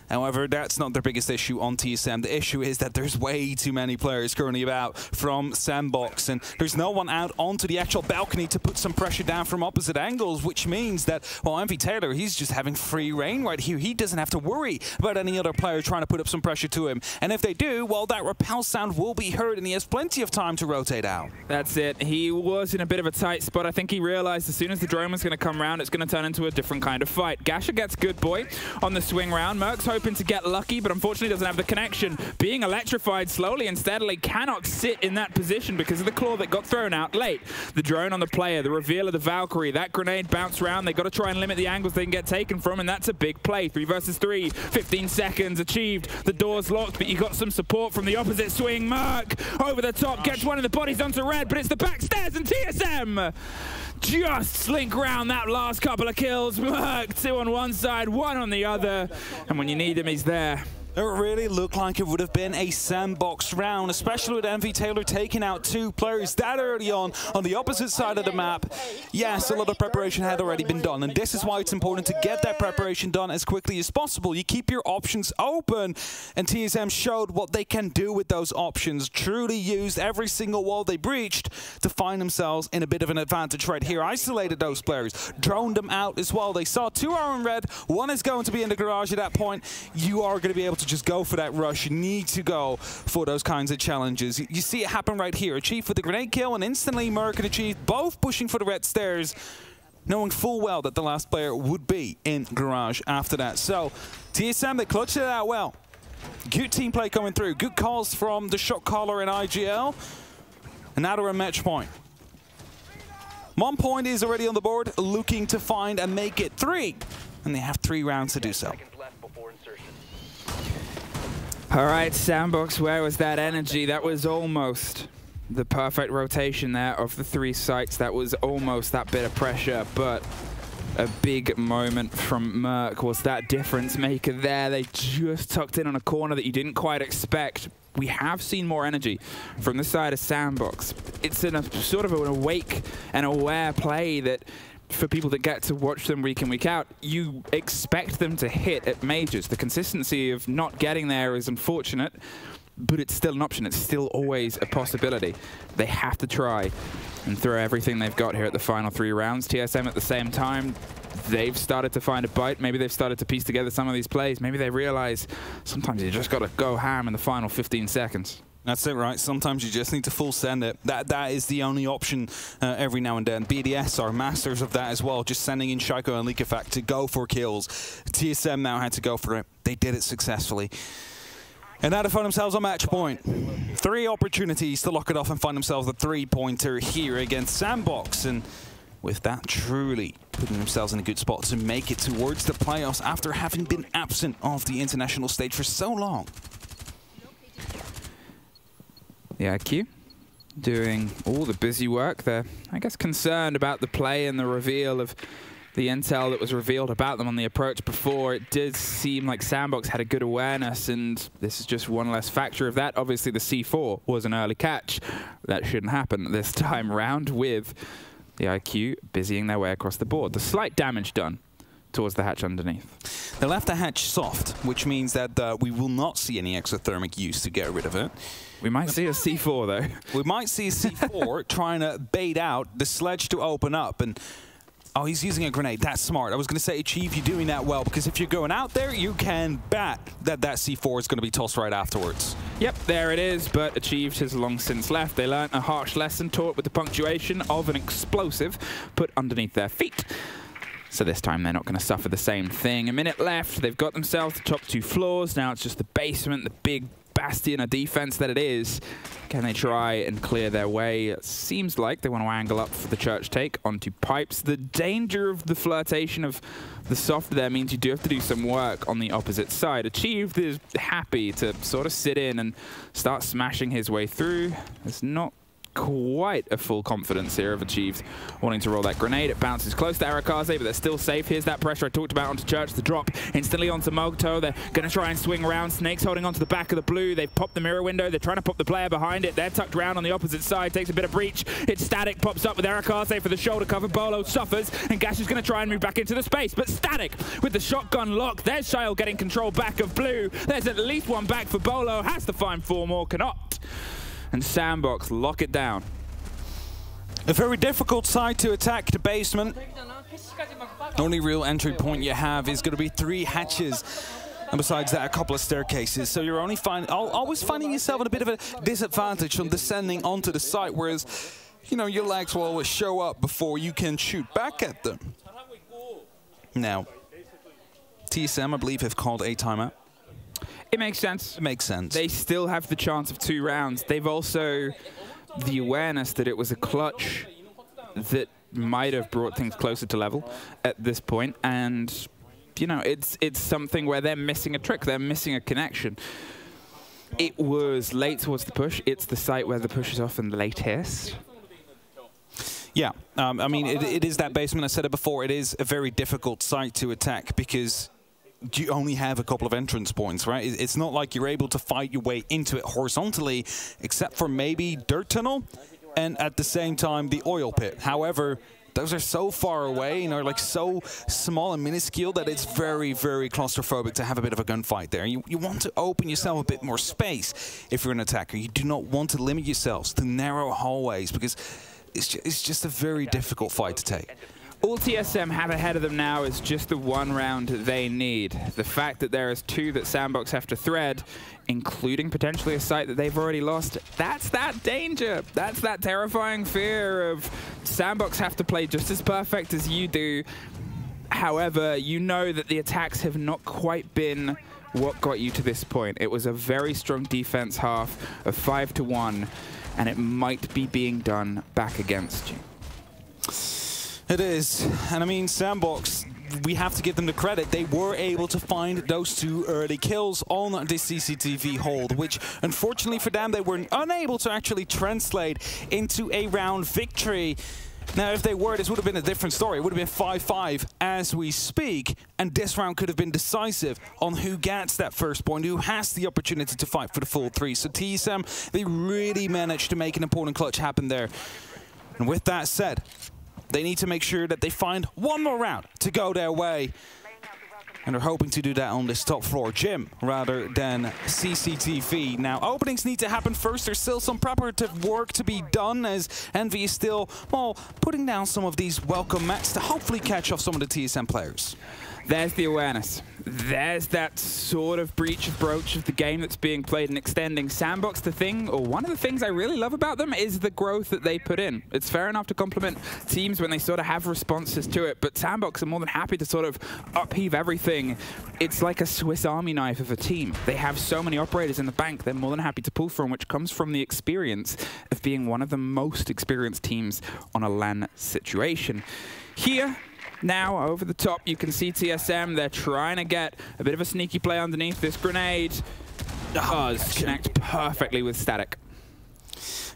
However, that's not their biggest issue on TSM. The issue is that there's way too many players currently about from SANDBOX, and there's no one out onto the actual balcony to put some pressure down from opposite angles, which means that, well, MV Taylor, he's just having free reign right here. He doesn't have to worry about any other player trying to put up some pressure to him. And if they do, well, that repel sound will be heard, and he has plenty of time to rotate out. That's it. He was in a bit of a tight spot. I think he realized as soon as the drone was going to come around, it's going to turn into a different kind of fight. Gasher gets good boy on the swing round. Merc's hoping to get lucky, but unfortunately doesn't have the connection. Being electrified slowly and steadily, cannot sit in that position because of the claw that got thrown out late. The drone on the player, the reveal of the Valkyrie, that grenade bounced around. They got to try and limit the angles they can get taken from, and that's a big play. 3 versus 3, 15 seconds achieved. The door's locked, but you got some support from the opposite swing. Merc over the top, gets one of the bodies onto red, but it's the backstairs, and TSM just slink round that last couple of kills. Merc 2 on one side, 1 on the other, and when you need him, he's there. It really looked like it would have been a SANDBOX round, especially with MV Taylor taking out 2 players that early on the opposite side of the map. Yes, a lot of preparation had already been done, and this is why it's important to get that preparation done as quickly as possible. You keep your options open, and TSM showed what they can do with those options. Truly used every single wall they breached to find themselves in a bit of an advantage right here. Isolated those players, droned them out as well. They saw 2 are in red, 1 is going to be in the garage at that point. You are going to be able to just go for that rush. You need to go for those kinds of challenges. You see it happen right here. Achieve with the grenade kill, and instantly Merc and Achieve both pushing for the red stairs, knowing full well that the last player would be in garage after that. So TSM, they clutched it out well. Good team play coming through. Good calls from the shot caller in IGL. And now they're a match point. 1 point is already on the board, looking to find and make it 3. And they have 3 rounds to do so. All right, SANDBOX, where was that energy? That was almost the perfect rotation there of the 3 sites. That was almost that bit of pressure, but a big moment from Merc was that difference maker there. They just tucked in on a corner that you didn't quite expect. We have seen more energy from the side of SANDBOX. It's in a sort of an awake and aware play that for people that get to watch them week in, week out, you expect them to hit at majors. The consistency of not getting there is unfortunate, but it's still an option. It's still always a possibility. They have to try and throw everything they've got here at the final 3 rounds. TSM at the same time, they've started to find a bite. Maybe they've started to piece together some of these plays. Maybe they realize sometimes you just got to go ham in the final 15 seconds. That's it, right? Sometimes you just need to full send it. That is the only option every now and then. BDS are masters of that as well, just sending in Shaiko and Likafak to go for kills. TSM now had to go for it. They did it successfully. And now they find themselves on match point. 3 opportunities to lock it off and find themselves a 3-pointer here against SANDBOX. And with that, truly putting themselves in a good spot to make it towards the playoffs after having been absent off the international stage for so long. The IQ doing all the busy work. They're, I guess, concerned about the play and the reveal of the intel that was revealed about them on the approach before. It did seem like SANDBOX had a good awareness, and this is just one less factor of that. Obviously, the C4 was an early catch. That shouldn't happen this time round with the IQ busying their way across the board. The slight damage done towards the hatch underneath. They left the hatch soft, which means that we will not see any exothermic use to get rid of it. We might see a C4, though. We might see a C4 trying to bait out the sledge to open up. And oh, he's using a grenade. That's smart. I was going to say, Achieve, you're doing that well, because if you're going out there, you can bet that that C4 is going to be tossed right afterwards. Yep, there it is, but Achieved has long since left. They learned a harsh lesson taught with the punctuation of an explosive put underneath their feet. So this time they're not going to suffer the same thing. A minute left. They've got themselves the top 2 floors. Now it's just the basement, the big bastion of defense that it is. Can they try and clear their way? It seems like they want to angle up for the church take onto pipes. The danger of the flirtation of the soft there means you do have to do some work on the opposite side. Achieved is happy to sort of sit in and start smashing his way through. There's not quite a full confidence here of Achieved wanting to roll that grenade. It bounces close to Arakaze, but they're still safe. Here's that pressure I talked about onto Church. The drop instantly onto Mogto. They're going to try and swing around. Snake's holding onto the back of the blue. They've popped the mirror window. They're trying to pop the player behind it. They're tucked around on the opposite side. Takes a bit of breach. It's Static. Pops up with Arakaze for the shoulder cover. Bolo suffers, and Gash is going to try and move back into the space. But Static with the shotgun lock. There's Shyle getting control back of blue. There's at least one back for Bolo. Has to find 4 more. Cannot. And SANDBOX lock it down. A very difficult side to attack, the basement. The only real entry point you have is going to be 3 hatches. And besides that, a couple of staircases. So you're only always finding yourself in a bit of a disadvantage from descending onto the site, whereas, you know, your legs will always show up before you can shoot back at them. Now, TSM, I believe, have called a timeout. It makes sense. It makes sense. They still have the chance of 2 rounds. They've also the awareness that it was a clutch that might have brought things closer to level at this point, and you know, it's something where they're missing a trick, they're missing a connection. It was late towards the push. It's the site where the push is often latest. Yeah, I mean, it is that basement. I said it before. It is a very difficult site to attack because you only have a couple of entrance points, right? It's not like you're able to fight your way into it horizontally, except for maybe Dirt Tunnel, and at the same time, the Oil Pit. However, those are so far away and are like so small and minuscule that it's very, very claustrophobic to have a bit of a gunfight there. You want to open yourself a bit more space if you're an attacker. You do not want to limit yourselves to narrow hallways because it's just a very difficult fight to take. All TSM have ahead of them now is just the 1 round they need. The fact that there is 2 that SANDBOX have to thread, including potentially a site that they've already lost, that's that danger. That's that terrifying fear of SANDBOX have to play just as perfect as you do. However, you know that the attacks have not quite been what got you to this point. It was a very strong defense half of 5-1, and it might be being done back against you. It is, and I mean, SANDBOX, we have to give them the credit. They were able to find those 2 early kills on the CCTV hold, which unfortunately for them, they were unable to actually translate into a round victory. Now, if they were, this would have been a different story. It would have been 5-5 as we speak, and this round could have been decisive on who gets that first point, who has the opportunity to fight for the full 3. So TSM, they really managed to make an important clutch happen there. And with that said, they need to make sure that they find 1 more round to go their way. And they're hoping to do that on this top floor gym rather than CCTV. Now, openings need to happen first. There's still some preparative work to be done as Envy is still, well, putting down some of these welcome mats to hopefully catch off some of the TSM players. There's the awareness. There's that sort of breach of broach of the game that's being played and extending. SANDBOX, the thing, or one of the things I really love about them is the growth that they put in. It's fair enough to compliment teams when they sort of have responses to it, but SANDBOX are more than happy to sort of upheave everything. It's like a Swiss Army knife of a team. They have so many operators in the bank they're more than happy to pull from, which comes from the experience of being one of the most experienced teams on a LAN situation. Here, now, over the top, you can see TSM. They're trying to get a bit of a sneaky play underneath. This grenade does connect perfectly with Static.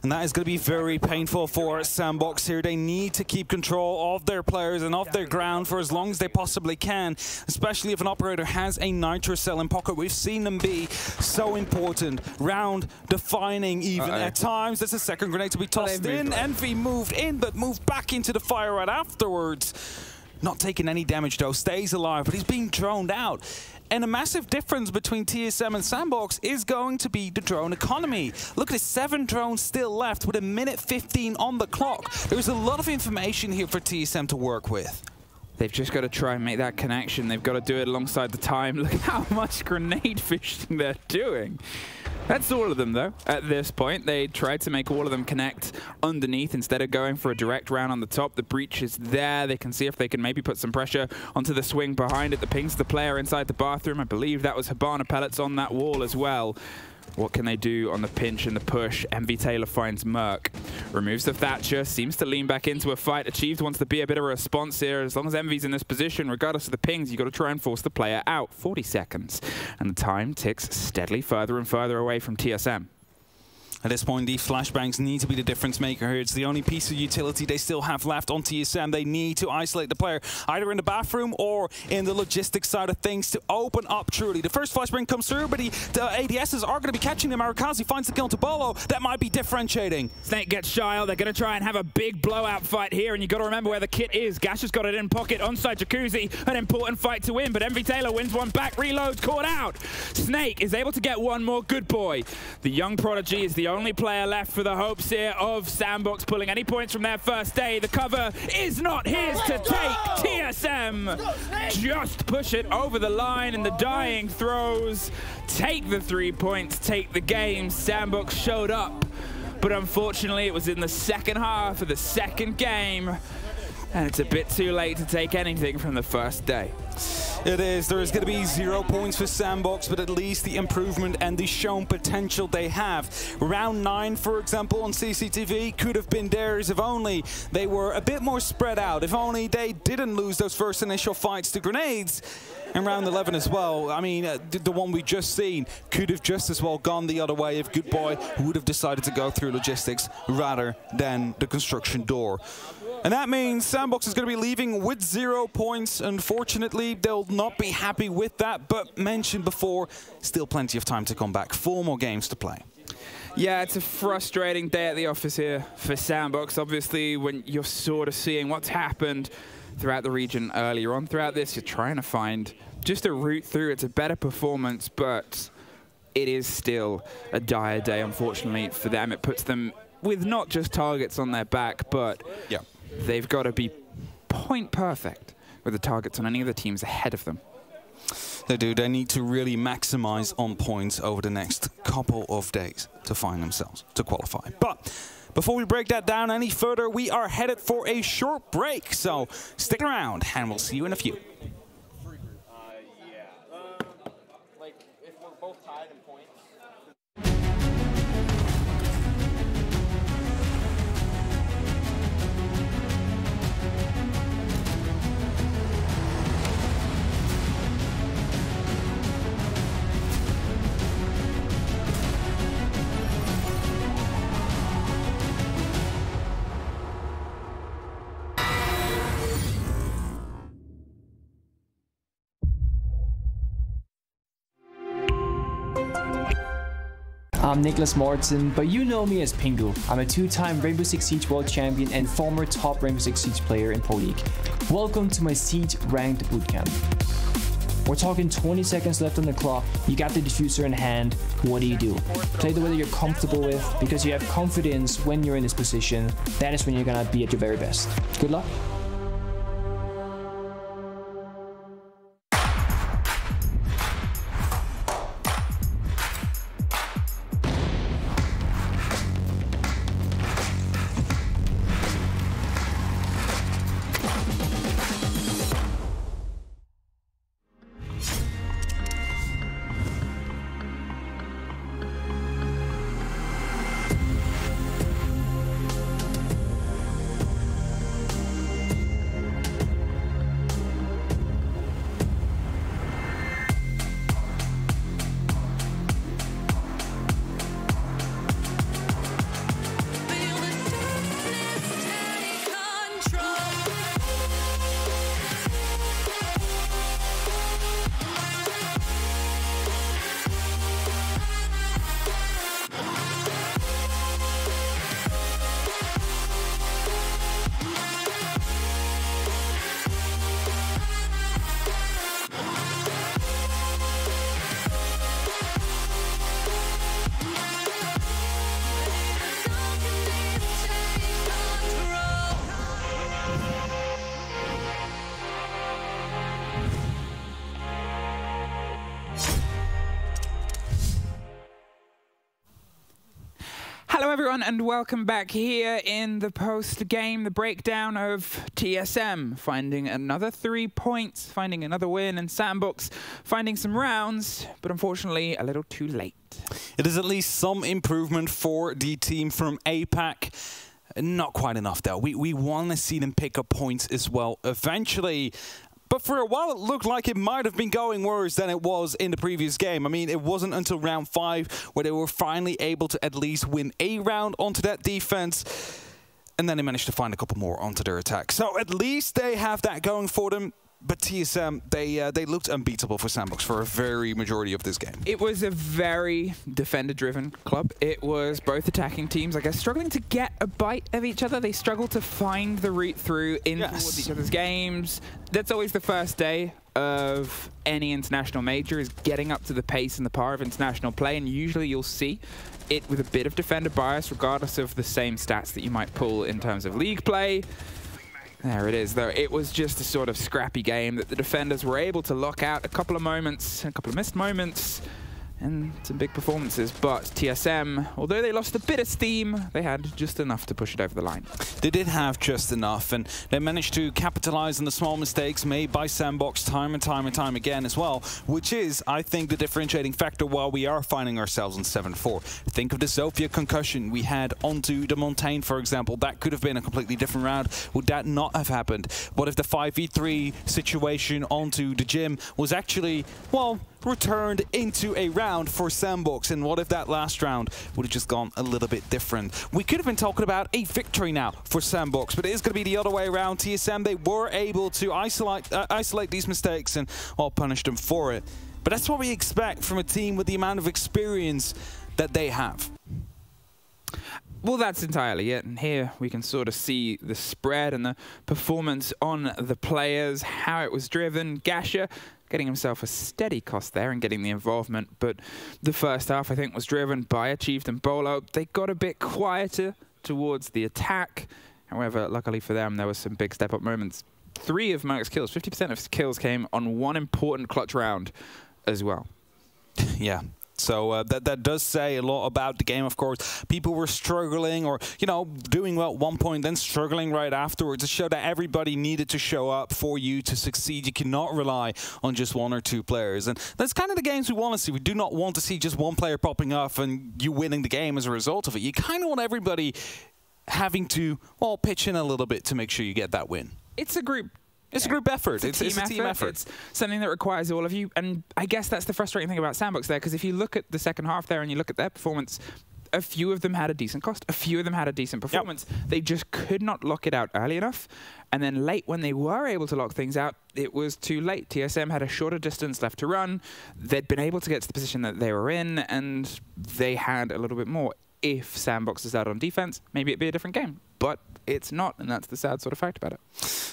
And that is going to be very painful for SANDBOX here. They need to keep control of their players and of their ground for as long as they possibly can, especially if an operator has a nitro cell in pocket. We've seen them be so important, round defining even at times. There's a second grenade to be tossed in. Envy moved in, but moved back into the fire right afterwards. Not taking any damage though, stays alive, but he's being droned out. And a massive difference between TSM and SANDBOX is going to be the drone economy. Look at this, 7 drones still left with 1:15 on the clock. There's a lot of information here for TSM to work with. They've just got to try and make that connection. They've got to do it alongside the time. Look at how much grenade fishing they're doing. That's all of them, though, at this point. They tried to make all of them connect underneath instead of going for a direct round on the top. The breach is there. They can see if they can maybe put some pressure onto the swing behind it. The pings the player inside the bathroom. I believe that was Habana pellets on that wall as well. What can they do on the pinch and the push? MV Taylor finds Merc. Removes the Thatcher, seems to lean back into a fight. Achieved wants to be a bit of a response here. As long as MV's in this position, regardless of the pings, you've got to try and force the player out. 40 seconds. And the time ticks steadily further and further away from TSM. At this point, the flashbangs need to be the difference maker here. It's the only piece of utility they still have left on TSM. They need to isolate the player, either in the bathroom or in the logistics side of things, to open up truly. The first flashbang comes through, but the ADSs are going to be catching them. Arakazi finds the kill to Bolo. That might be differentiating. Snake gets Shile. They're going to try and have a big blowout fight here, and you've got to remember where the kit is. Gash has got it in pocket. Onside Jacuzzi, an important fight to win, but MV Taylor wins one back. Reloads, caught out. Snake is able to get one more. Good boy. The young prodigy is the only player left for the hopes here of SANDBOX pulling any points from their first day. The cover is not his to take. TSM just push it over the line, and the dying throws take the 3 points, take the game. SANDBOX showed up, but unfortunately it was in the second half of the second game, and it's a bit too late to take anything from the first day. It is. There is going to be 0 points for SANDBOX, but at least the improvement and the shown potential they have. Round 9, for example, on CCTV could have been theirs if only they were a bit more spread out, if only they didn't lose those first initial fights to grenades. And round 11 as well, I mean, the one we just seen could have just as well gone the other way if Good Boy would have decided to go through logistics rather than the construction door. And that means SANDBOX is going to be leaving with 0 points. Unfortunately, they'll not be happy with that, but mentioned before, still plenty of time to come back. 4 more games to play. Yeah, it's a frustrating day at the office here for SANDBOX. Obviously, when you're sort of seeing what's happened throughout the region earlier on throughout this, you're trying to find just a route through. It's a better performance, but it is still a dire day, unfortunately, for them. It puts them with not just targets on their back, but yeah, they've got to be point perfect with the targets on any of the teams ahead of them. They do. They need to really maximize on points over the next couple of days to find themselves to qualify. But before we break that down any further, we are headed for a short break. So stick around and we'll see you in a few. Like, if we're both tied in points. I'm Nicholas Mortensen, but you know me as Pingu. I'm a 2-time Rainbow Six Siege World Champion and former top Rainbow Six Siege player in Pro League. Welcome to my Siege Ranked Bootcamp. We're talking 20 seconds left on the clock, you got the diffuser in hand, what do? Play the way that you're comfortable with, because you have confidence when you're in this position. That is when you're gonna be at your very best. Good luck. Hello everyone and welcome back here in the post-game, the breakdown of TSM, finding another 3 points, finding another win, and SANDBOX finding some rounds, but unfortunately a little too late. It is at least some improvement for the team from APAC. Not quite enough though. We want to see them pick up points as well eventually. But for a while, it looked like it might have been going worse than it was in the previous game. I mean, it wasn't until round 5 where they were finally able to at least win a round onto that defense. And then they managed to find a couple more onto their attack. So at least they have that going for them. But TSM, they looked unbeatable for SANDBOX for a very majority of this game. It was a very defender-driven club. It was both attacking teams, I guess, struggling to get a bite of each other. They struggled to find the route through in towards each other's games. That's always the first day of any international major, is getting up to the pace and the power of international play, and usually you'll see it with a bit of defender bias, regardless of the same stats that you might pull in terms of league play. There it is, though. It was just a sort of scrappy game that the defenders were able to lock out a couple of moments, a couple of missed moments, and some big performances. But TSM, although they lost a bit of steam, they had just enough to push it over the line. They did have just enough, and they managed to capitalize on the small mistakes made by SANDBOX time and time again as well, which is, I think, the differentiating factor while we are finding ourselves in 7-4. Think of the Zofia concussion we had onto the Montaigne, for example. That could have been a completely different round. Would that not have happened? What if the 5v3 situation onto the gym was actually, well, returned into a round for SANDBOX, and what if that last round would have just gone a little bit different? We could have been talking about a victory now for SANDBOX, but it is going to be the other way around. TSM, they were able to isolate these mistakes and, well, punish them for it. But that's what we expect from a team with the amount of experience that they have. Well, that's entirely it, and here we can sort of see the spread and the performance on the players, how it was driven. Gasha getting himself a steady cost there and getting the involvement, but the first half, I think, was driven by Achieved and Bolo. They got a bit quieter towards the attack. However, luckily for them, there was some big step-up moments. 3 of Merc's kills, 50% of his kills came on one important clutch round as well. Yeah. So that does say a lot about the game, of course. People were struggling or, you know, doing well at one point, then struggling right afterwards. It showed that everybody needed to show up for you to succeed. You cannot rely on just 1 or 2 players. And that's kind of the games we want to see. We do not want to see just one player popping off and you winning the game as a result of it. You kind of want everybody having to, well, pitch in a little bit to make sure you get that win. It's a group. It's a group effort. It's a team effort. It's something that requires all of you. And I guess that's the frustrating thing about SANDBOX there, because if you look at the second half there and you look at their performance, a few of them had a decent cost. A few of them had a decent performance. Yep. They just could not lock it out early enough. And then late, when they were able to lock things out, it was too late. TSM had a shorter distance left to run. They'd been able to get to the position that they were in, and they had a little bit more. If SANDBOX is out on defense, maybe it'd be a different game. But it's not, and that's the sad sort of fact about it.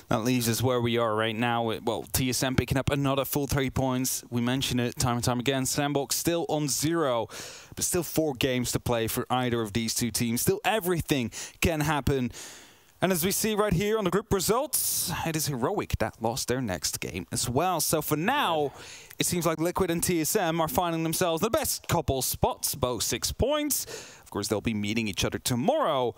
That leaves us where we are right now. Well, TSM picking up another full 3 points. We mentioned it time and time again. SANDBOX still on 0, but still 4 games to play for either of these 2 teams. Still everything can happen. And as we see right here on the group results, it is Heroic that lost their next game as well. So for now, it seems like Liquid and TSM are finding themselves the best couple spots, both 6 points. Of course, they'll be meeting each other tomorrow.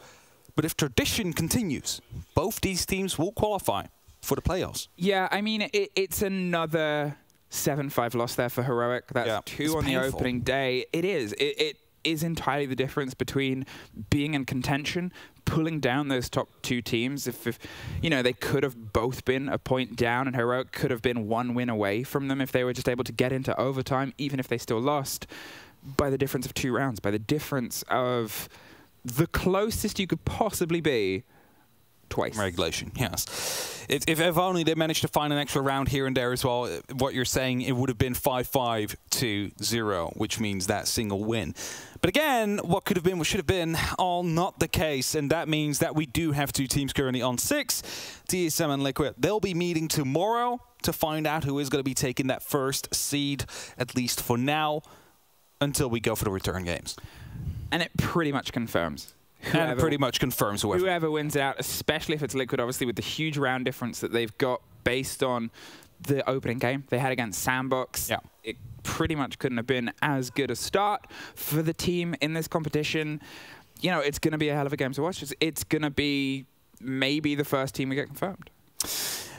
But if tradition continues, both these teams will qualify for the playoffs. Yeah, I mean, it's another 7-5 loss there for Heroic. That's 2 on the opening day. It is. It is entirely the difference between being in contention, pulling down those top 2 teams. If you know, they could have both been a point down, and Heroic could have been 1 win away from them if they were just able to get into overtime, even if they still lost, by the difference of 2 rounds, by the difference of the closest you could possibly be twice. Regulation, yes. If only they managed to find an extra round here and there as well, what you're saying, it would have been 5-5 to 0, which means that single win. But again, what could have been, what should have been, all not the case. And that means that we do have 2 teams currently on 6, TSM and Liquid. They'll be meeting tomorrow to find out who is going to be taking that first seed, at least for now, until we go for the return games. And it pretty much confirms. Whoever wins it out, especially if it's Liquid, obviously, with the huge round difference that they've got based on the opening game they had against SANDBOX. Yeah. It pretty much couldn't have been as good a start for the team in this competition. You know, it's going to be a hell of a game to watch. It's going to be maybe the first team we get confirmed.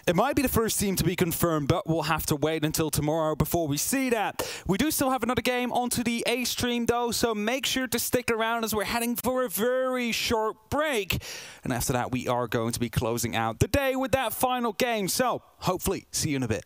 It might be the first team to be confirmed, but we'll have to wait until tomorrow before we see that. We do still have another game onto the A stream though, so make sure to stick around as we're heading for a very short break. And after that, we are going to be closing out the day with that final game. So hopefully see you in a bit.